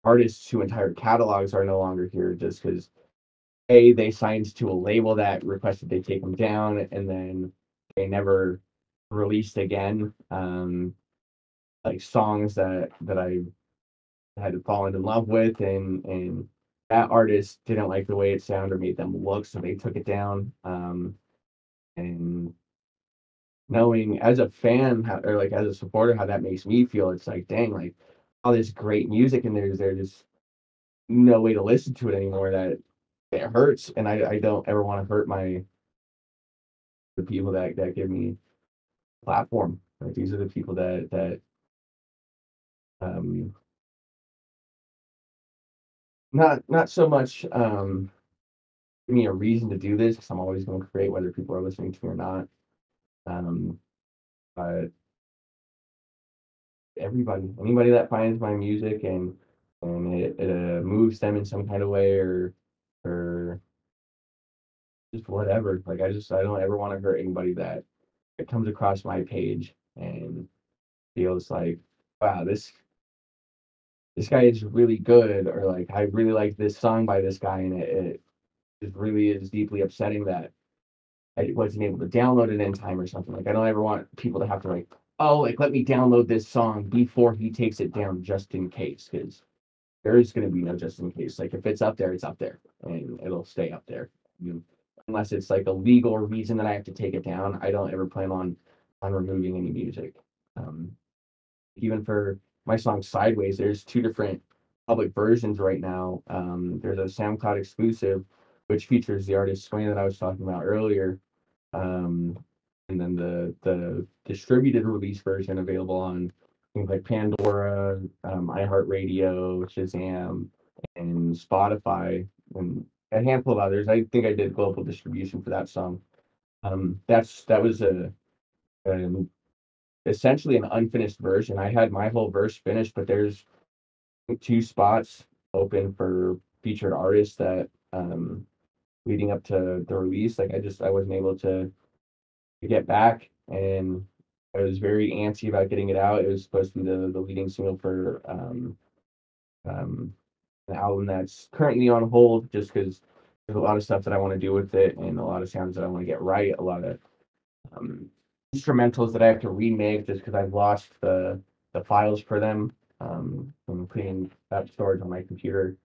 artists who entire catalogs are no longer here just because they signed to a label that requested they take them down and then they never released again. Like songs that I had fallen in love with and that artist didn't like the way it sounded or made them look, so they took it down. And knowing as a fan how, or like as a supporter how that makes me feel, it's like dang, like all this great music and there's just no way to listen to it anymore. That it hurts, and I don't ever want to hurt the people that give me a platform. Like these are the people that um not so much give me a reason to do this because I'm always going to create whether people are listening to me or not. Um, but anybody that finds my music and it moves them in some kind of way or just whatever. Like I don't ever want to hurt anybody that comes across my page and feels like, wow, this guy is really good, or like I really like this song by this guy, and it just really is deeply upsetting that I wasn't able to download it in time or something. Like I don't ever want people to have to like, oh, like let me download this song before he takes it down just in case, because there is going to be no just in case. Like if it's up there, it's up there, and it'll stay up there. You, unless it's like a legal reason that I have to take it down, I don't ever plan on removing any music. Um, Even for my song Sideways, there's two different public versions right now. There's a SoundCloud exclusive, which features the artist Swain that I was talking about earlier, um, and then the distributed release version available on things like Pandora, iHeartRadio, Shazam, and Spotify, and a handful of others. I think I did global distribution for that song. That was a essentially an unfinished version. I had my whole verse finished, but there's two spots open for featured artists that leading up to the release. Like I wasn't able to get back, and I was very antsy about getting it out. It was supposed to be the leading single for um, an album that's currently on hold just because there's a lot of stuff that I want to do with it and a lot of sounds that I want to get right, a lot of um, instrumentals that I have to remake just because I've lost the files for them from putting that storage on my computer.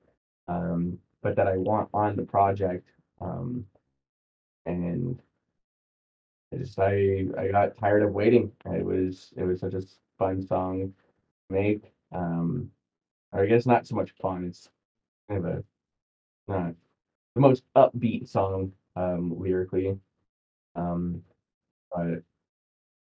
but that I want on the project. And I got tired of waiting. It was such a fun song to make. Or I guess not so much fun. It's kind of a not the most upbeat song lyrically. Um, but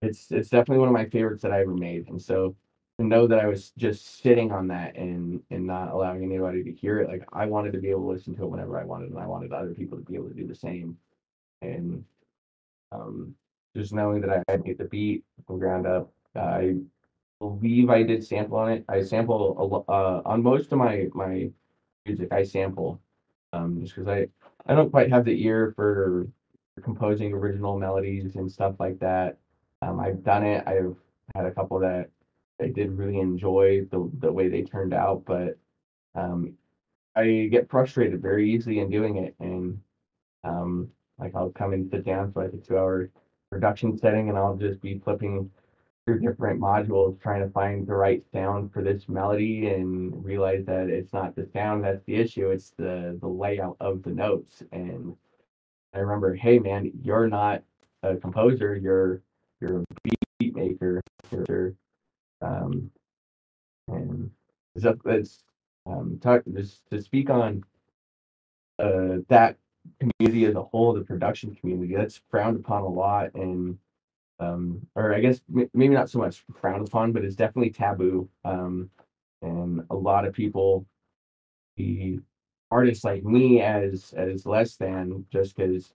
it's definitely one of my favorites that I ever made. And so to know that I was just sitting on that and not allowing anybody to hear it, like I wanted to be able to listen to it whenever I wanted, and I wanted other people to be able to do the same. And um, just knowing that I made the beat from ground up, I believe I did sample on it. I sample on most of my music. I sample just because I don't quite have the ear for composing original melodies and stuff like that. I've done it. I've had a couple that I did really enjoy the way they turned out, but um, I get frustrated very easily in doing it, and um, like I'll come and sit down for like a 2 hour production setting, and I'll just be flipping through different modules trying to find the right sound for this melody, and realize that it's not the sound that's the issue, it's the layout of the notes. And I remember, hey man, you're not a composer, you're a beat maker. You're, um, and it's talk just to speak on that community as a whole, the production community, that's frowned upon a lot. And or I guess maybe not so much frowned upon, but it's definitely taboo. And a lot of people see artists like me as less than, just because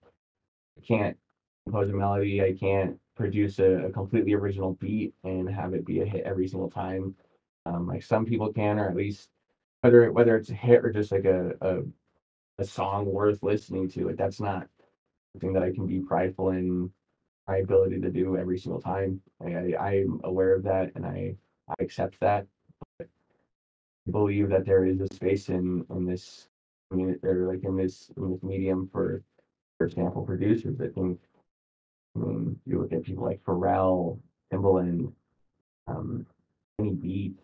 I can't compose a melody, I can't produce a completely original beat and have it be a hit every single time. Like some people can, or at least whether it's a hit or just like a song worth listening to. Like that's not something that I can be prideful in my ability to do every single time. I'm aware of that, and I accept that. I believe that there is a space in this community, or like in this medium for sample producers. I think, I mean, you look at people like Pharrell, Timbaland, um, Kenny Beats,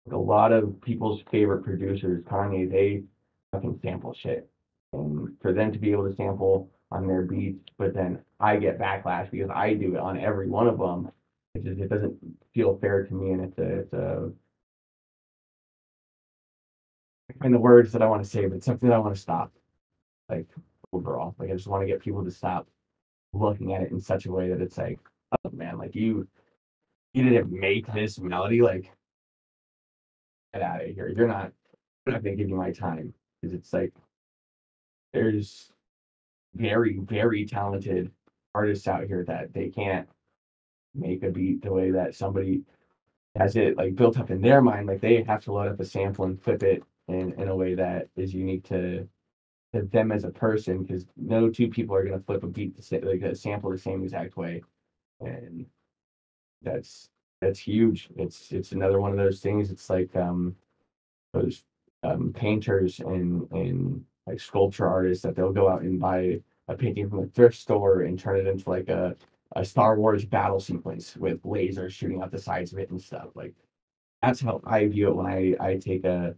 like a lot of people's favorite producers, Kanye, they fucking sample shit. And for them to be able to sample on their beats, but then I get backlash because I do it on every one of them. It doesn't feel fair to me, and it's a in the words that I want to say, but it's something that I want to stop. Like overall, like I just want to get people to stop looking at it in such a way that it's like, oh man, like you didn't make this melody, like get out of here. You're not gonna give me my time, because it's like there's very, very talented artists out here that they can't make a beat the way that somebody has it like built up in their mind. Like they have to load up a sample and flip it in a way that is unique to them as a person, because no two people are going to flip a beat like a sample the same exact way. And that's that's huge. It's another one of those things. It's like those painters and like sculpture artists that they'll go out and buy a painting from a thrift store and turn it into like a Star Wars battle sequence with lasers shooting out the sides of it and stuff. Like that's how I view it when I take a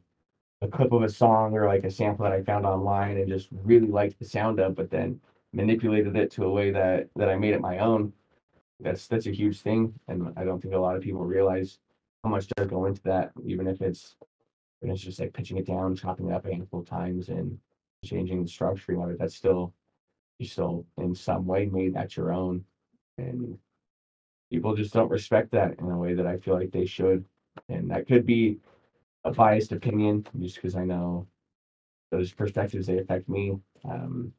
clip of a song or like a sample that I found online and just really liked the sound of, but then manipulated it to a way that I made it my own. That's a huge thing, and I don't think a lot of people realize how much does go into that, even if it's just like pitching it down, chopping it up a handful of times, and changing the structuring of it. That's still you still in some way made that your own, and people just don't respect that in a way that I feel like they should. And that could be a biased opinion, just because I know those perspectives, they affect me, um,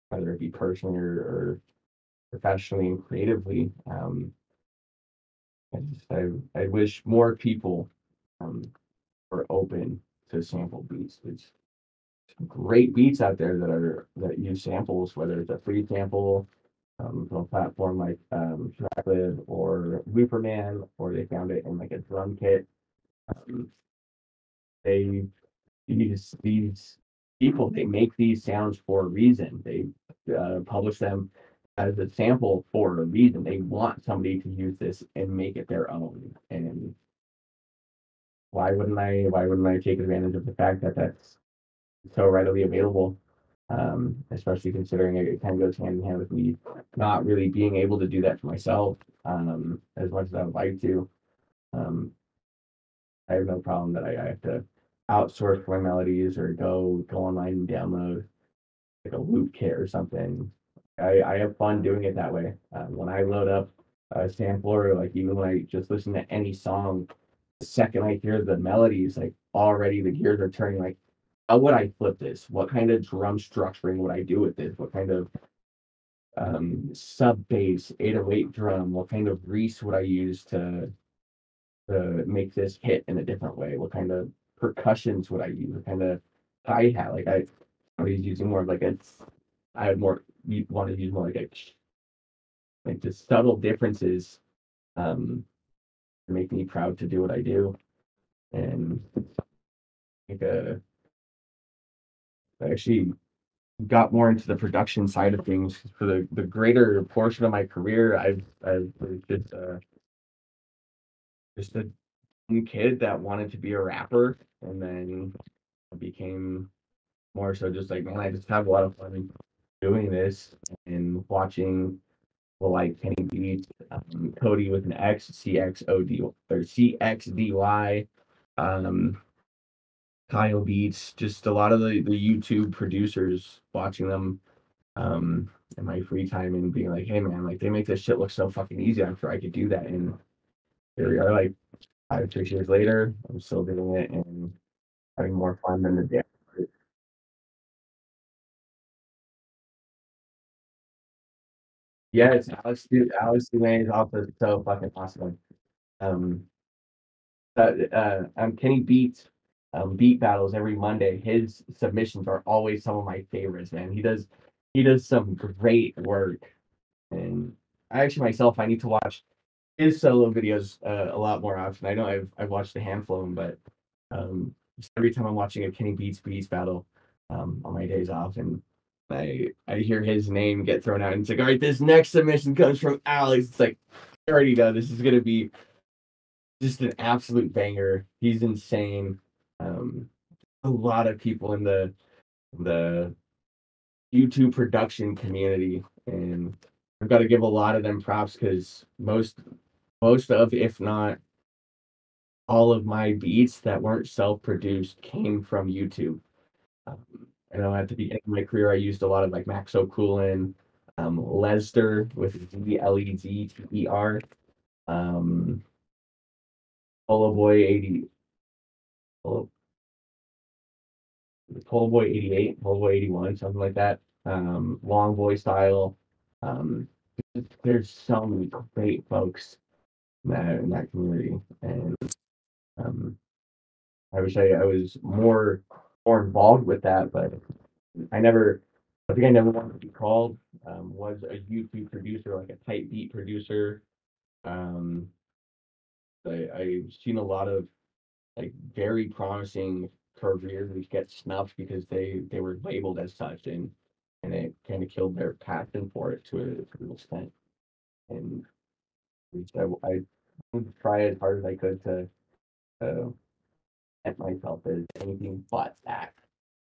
whether it be personally or professionally and creatively. I wish more people um, were open to sample beats. There's some great beats out there that use samples, whether it's a free sample from a platform like Tracklib or Reaperman, or they found it in like a drum kit. Um, they these people, they make these sounds for a reason. They publish them as a sample for a reason. They want somebody to use this and make it their own. And why wouldn't I take advantage of the fact that that's so readily available. Especially considering it kind of goes hand in hand with me not really being able to do that for myself as much as I would like to. Um, I have no problem that I have to outsource my melodies or go online and download like a loop kit or something. I have fun doing it that way. When I load up a sampler, like even when I just listen to any song, the second I hear the melodies, like already the gears are turning. Like, how would I flip this? What kind of drum structuring would I do with this? What kind of sub bass, 808 drum? What kind of grease would I use to make this hit in a different way? What kind of percussions would I use? What kind of hi hat? I was using more of like a, I would more you want to use more like a like the subtle differences um make me proud to do what I do. And like I actually got more into the production side of things for the greater portion of my career. I've was just a young kid that wanted to be a rapper, and then became more so just like, man, I just have a lot of fun doing this and watching people like Kenny Beats, Cody with an X, CXOD or CXDY, um, Kyle Beats, just a lot of the YouTube producers, watching them in my free time and being like, hey man, like they make this shit look so fucking easy. I'm sure I could do that. And here we are, like 5 6 years later, I'm still doing it and having more fun than the day. Yeah, it's Alex Duane is also so fucking awesome. Um, Kenny Beats beat battles every Monday. His submissions are always some of my favorites, man. He does some great work. And I actually myself I need to watch his solo videos a lot more often. I know I've watched a handful of them, but just every time I'm watching a Kenny Beats battle on my days off, and I hear his name get thrown out, and it's like, all right, this next submission comes from Alex. It's like, I already know this is gonna be just an absolute banger. He's insane. Um, a lot of people in the YouTube production community, and I've got to give a lot of them props because most of, if not all of my beats that weren't self-produced came from YouTube. Um, I know at the beginning of my career, I used a lot of like Max O'Coolin, Lester with Ledzter, um, Polo Boy 80, Polo, Polo Boy 88, Polo Boy 81, something like that. Long Boy style. Um, there's so many great folks in that community, and um, I wish I was more involved with that, but I never. I think I never wanted to be called. Was a YouTube producer, like a type beat producer. Um, I've seen a lot of like very promising careers get snuffed because they were labeled as such, and it kind of killed their passion for it to an extent. And I would try as hard as I could to uh, set myself as anything but that.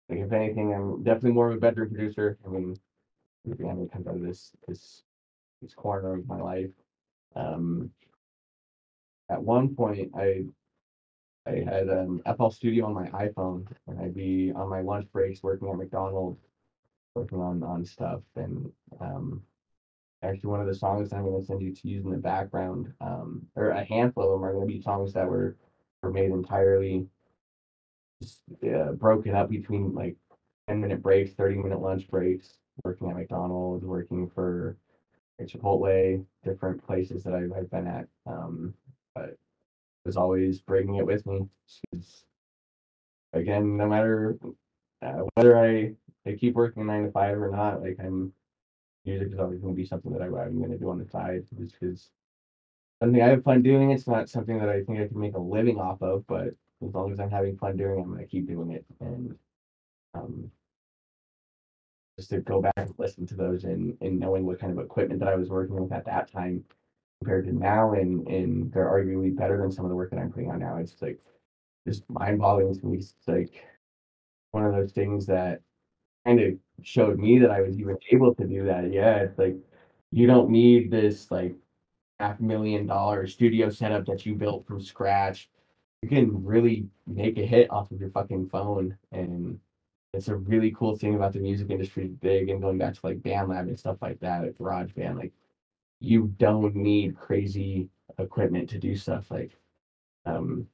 Like if anything, I'm definitely more of a bedroom producer. I mean, the family comes out of this corner of my life. Um, at one point, I had FL Studio on my iPhone, and I'd be on my lunch breaks working at McDonald's, working on stuff. And um, actually, one of the songs that I'm going to send you to use in the background, or a handful of them, are going to be songs that were made entirely just broken up between like 10-minute breaks, 30-minute lunch breaks, working at McDonald's, working for like Chipotle, different places that I've been at. But was always bringing it with me. 'Cause, again, no matter whether I keep working 9 to 5 or not, like music is always going to be something that I'm going to do on the side, just because something I have fun doing. It's not something that I think I can make a living off of, but as long as I'm having fun doing it, I'm going to keep doing it. And um, just to go back and listen to those and knowing what kind of equipment that I was working with at that time compared to now, and they're arguably better than some of the work that I'm putting on now. It's like just mind boggling to me. It's like one of those things that kind of showed me that I was even able to do that. Yeah, it's like you don't need this like $500,000 studio setup that you built from scratch. You can really make a hit off of your fucking phone, and it's a really cool thing about the music industry big and going back to like BandLab and stuff like that, like GarageBand, like you don't need crazy equipment to do stuff like and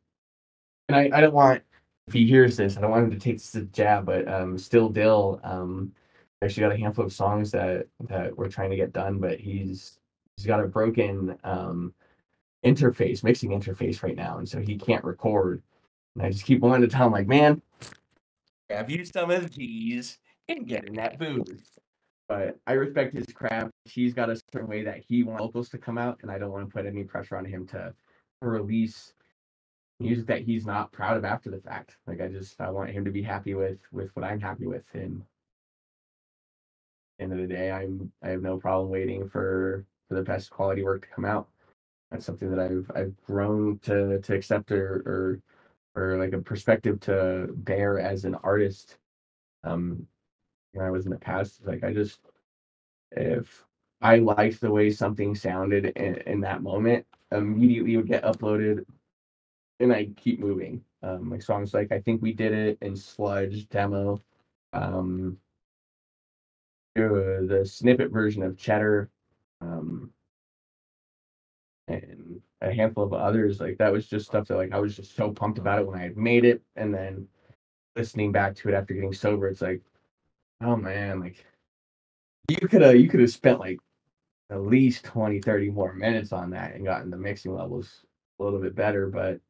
I don't want if he hears this, I don't want him to take this as a jab, but Still Dill, actually got a handful of songs that we're trying to get done, but he's got a broken mixing interface right now, and so he can't record. And I just keep wanting to tell him like, man, grab you some of these and get in that booth. But I respect his craft. He's got a certain way that he wants vocals to come out, and I don't want to put any pressure on him to release music that he's not proud of after the fact. Like I want him to be happy with what I'm happy with. And end of the day, I have no problem waiting for the best quality work to come out. That's something that I've grown to accept or like a perspective to bear as an artist. When I was in the past, like if I liked the way something sounded in that moment, immediately would get uploaded and I keep moving. Like songs like I Think We Did It and Sludge demo. Um, the snippet version of Cheddar, um, and a handful of others. Like that was just stuff that like I was just so pumped about it when I had made it, and then listening back to it after getting sober, it's like, oh man, like you could have spent like at least 20, 30 more minutes on that and gotten the mixing levels a little bit better. But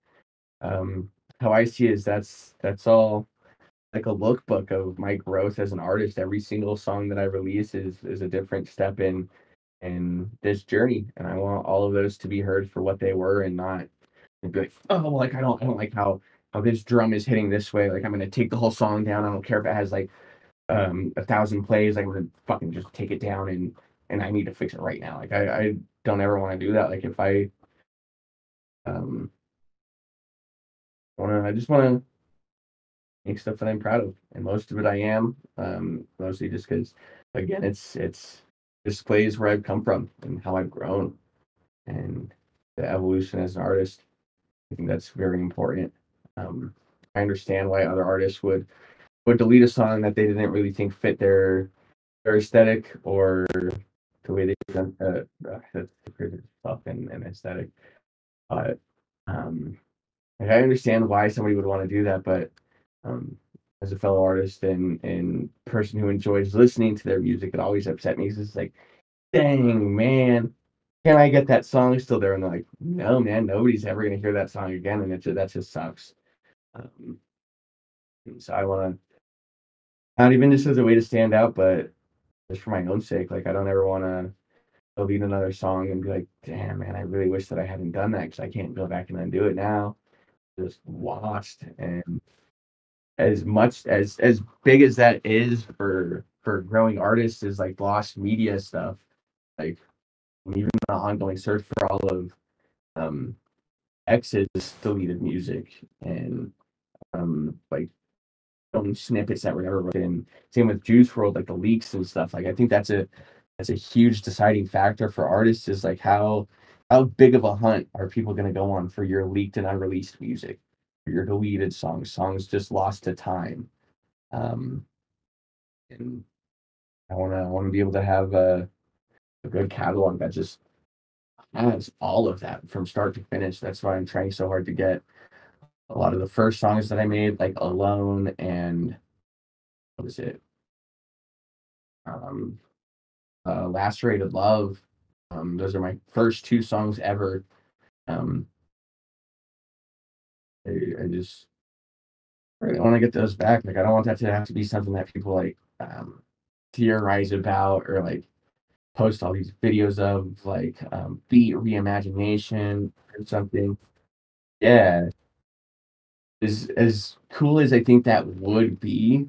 how I see it is that's all like a lookbook of my growth as an artist. Every single song that I release is a different step in this journey, and I want all of those to be heard for what they were and not and be like, oh, like I don't like how this drum is hitting this way. Like I'm gonna take the whole song down. I don't care if it has like 1,000 plays. I'm gonna fucking just take it down and I need to fix it right now. Like I don't ever want to do that. Like if um I just wanna make stuff that I'm proud of, and most of it I am. Mostly just because, again, it's displays where I've come from and how I've grown and the evolution as an artist. I think that's very important. I understand why other artists would delete a song that they didn't really think fit their aesthetic or the way they present the stuff and aesthetic. But like I understand why somebody would want to do that, but um, as a fellow artist and person who enjoys listening to their music, it always upset me. 'Cause it's like, dang man, can I get that song still there? And they're like, no man, nobody's ever gonna hear that song again, and that just sucks. Um, and so I want to not even just as a way to stand out, but just for my own sake. Like I don't ever want to delete another song and be like, damn man, I really wish that I hadn't done that because I can't go back and undo it now. Just lost. And as much as big as that is for growing artists is like lost media stuff, like even the ongoing search for all of um X's deleted music and like own snippets that were never written. Same with Juice World, like the leaks and stuff. Like I think that's a huge deciding factor for artists is like how big of a hunt are people going to go on for your leaked and unreleased music, for your deleted songs just lost to time. Um, and I want to be able to have a good catalog that just has all of that from start to finish. That's why I'm trying so hard to get a lot of the first songs that I made, like Alone and what was it? Um, Lacerated Love. Those are my first two songs ever. Um, I just really want to get those back. Like I don't want that to have to be something that people like theorize about or like post all these videos of like beat reimagination or something. Yeah, as cool as I think that would be,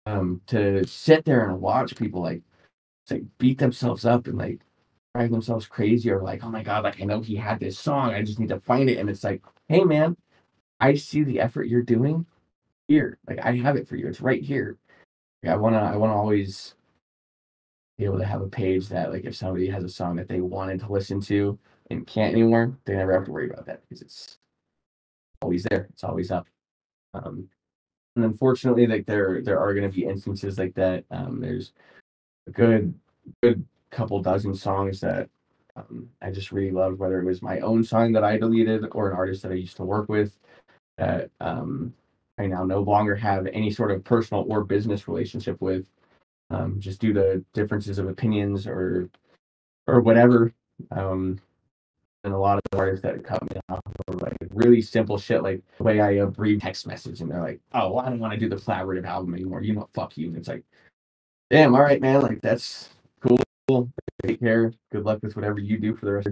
to sit there and watch people like beat themselves up and like drive themselves crazy or like, oh my god, like I know he had this song, I just need to find it. And it's like, hey man, I see the effort you're doing. here. Like I have it for you. It's right here. Like, I wanna always be able to have a page that like if somebody has a song that they wanted to listen to and can't anymore, they never have to worry about that because it's always there. It's always up. Um, and unfortunately, like there are going to be instances like that. There's a good couple dozen songs that I just really loved, whether it was my own song that I deleted or an artist that I used to work with that I now no longer have any sort of personal or business relationship with, just due to differences of opinions or whatever. Um, and a lot of the artists that cut me off were like really simple shit, like the way I read text message, and they're like, "Oh, well, I don't want to do the collaborative album anymore. You know, fuck you." And it's like, damn, all right, man. Like that's cool. Take care. Good luck with whatever you do for the rest.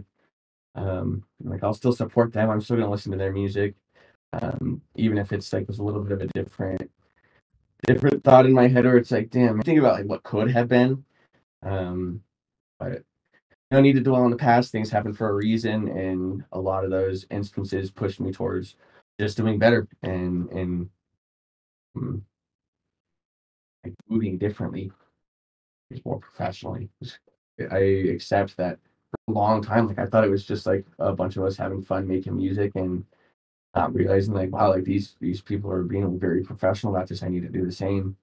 Like I'll still support them. I'm still gonna listen to their music, even if it's like there's a little bit of a different thought in my head, or it's like, damn, I think about like what could have been. Um, but no need to dwell on the past. Things happen for a reason, and a lot of those instances pushed me towards just doing better and mm, like moving differently, more professionally. I accept that for a long time. Like I thought it was just like a bunch of us having fun making music and not realizing like wow, like these people are being very professional about this. I need to do the same.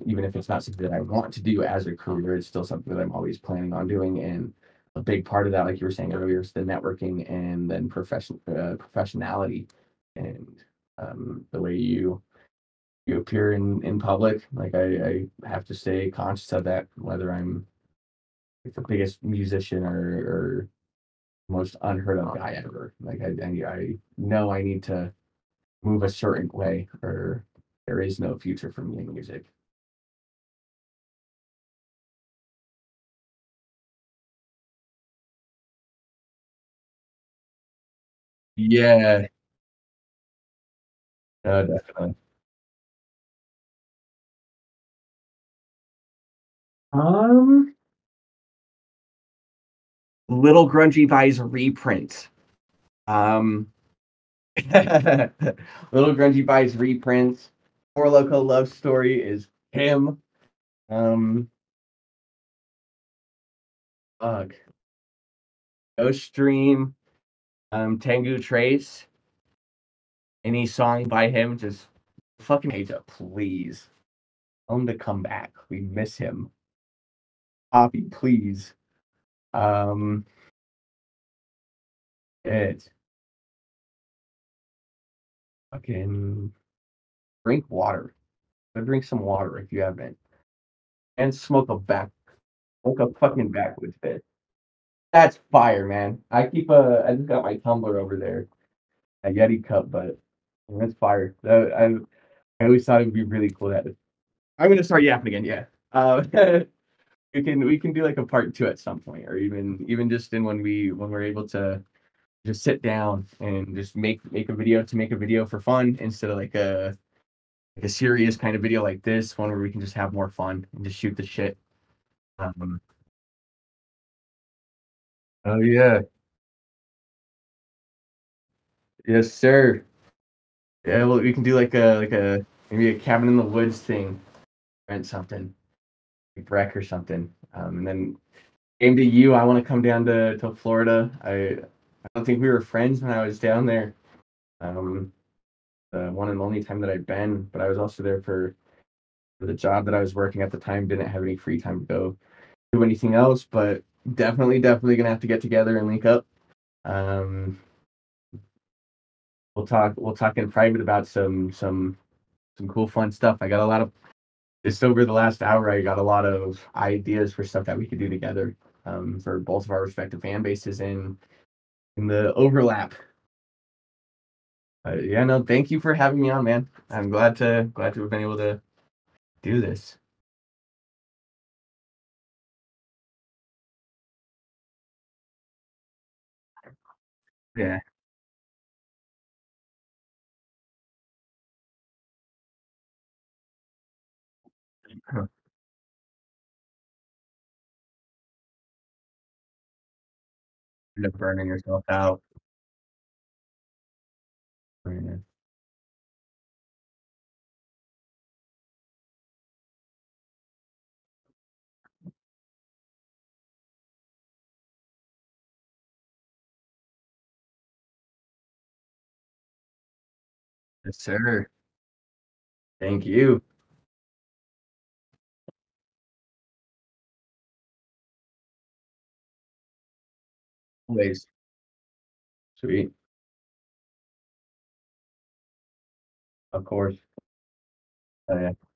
Even if it's not something that I want to do as a career, it's still something that I'm always planning on doing. And a big part of that, like you were saying earlier, is the networking and then professionality and the way you appear in public. Like I have to stay conscious of that, whether I'm like, the biggest musician or most unheard of guy ever. Like I know I need to move a certain way, or there is no future for me in music. Yeah, definitely. Um, Little Grungy Vibes reprint. Um, Little Grungy Vibes reprints. Four Loco Love Story is him. Um, Ugh. Ghost Stream. Tengu Trace. Any song by him, just fucking hate it, please. Tell him to come back. We miss him. Poppy, please. Um, it fucking drink water. Go drink some water if you haven't, and smoke a fucking backwoods fit. That's fire, man. I just got my tumbler over there, a Yeti cup, but that's fire. I always thought it would be really cool that I'm gonna start yapping again. Yeah. We can do like a part two at some point, or even just in when we're able to just sit down and just make a video to make a video for fun instead of like a serious kind of video like this one where we can just have more fun and just shoot the shit. Um, oh yeah, yes sir. Yeah, well we can do like a maybe a cabin in the woods thing, rent something, like wreck or something. And then aim to you. I want to come down to Florida. I don't think we were friends when I was down there. Um, the one and only time that I've been, but I was also there for the job that I was working at the time. Didn't have any free time to go do anything else, but definitely gonna have to get together and link up. Um, we'll talk in private about some cool fun stuff. I got a lot of just over the last hour. I got a lot of ideas for stuff that we could do together, for both of our respective fan bases and in the overlap. Yeah, no, thank you for having me on, man. I'm glad to have been able to do this. Yeah, end up burning yourself out. Yeah. Yes, sir. Thank you. Always. Sweet. Of course. Oh, yeah.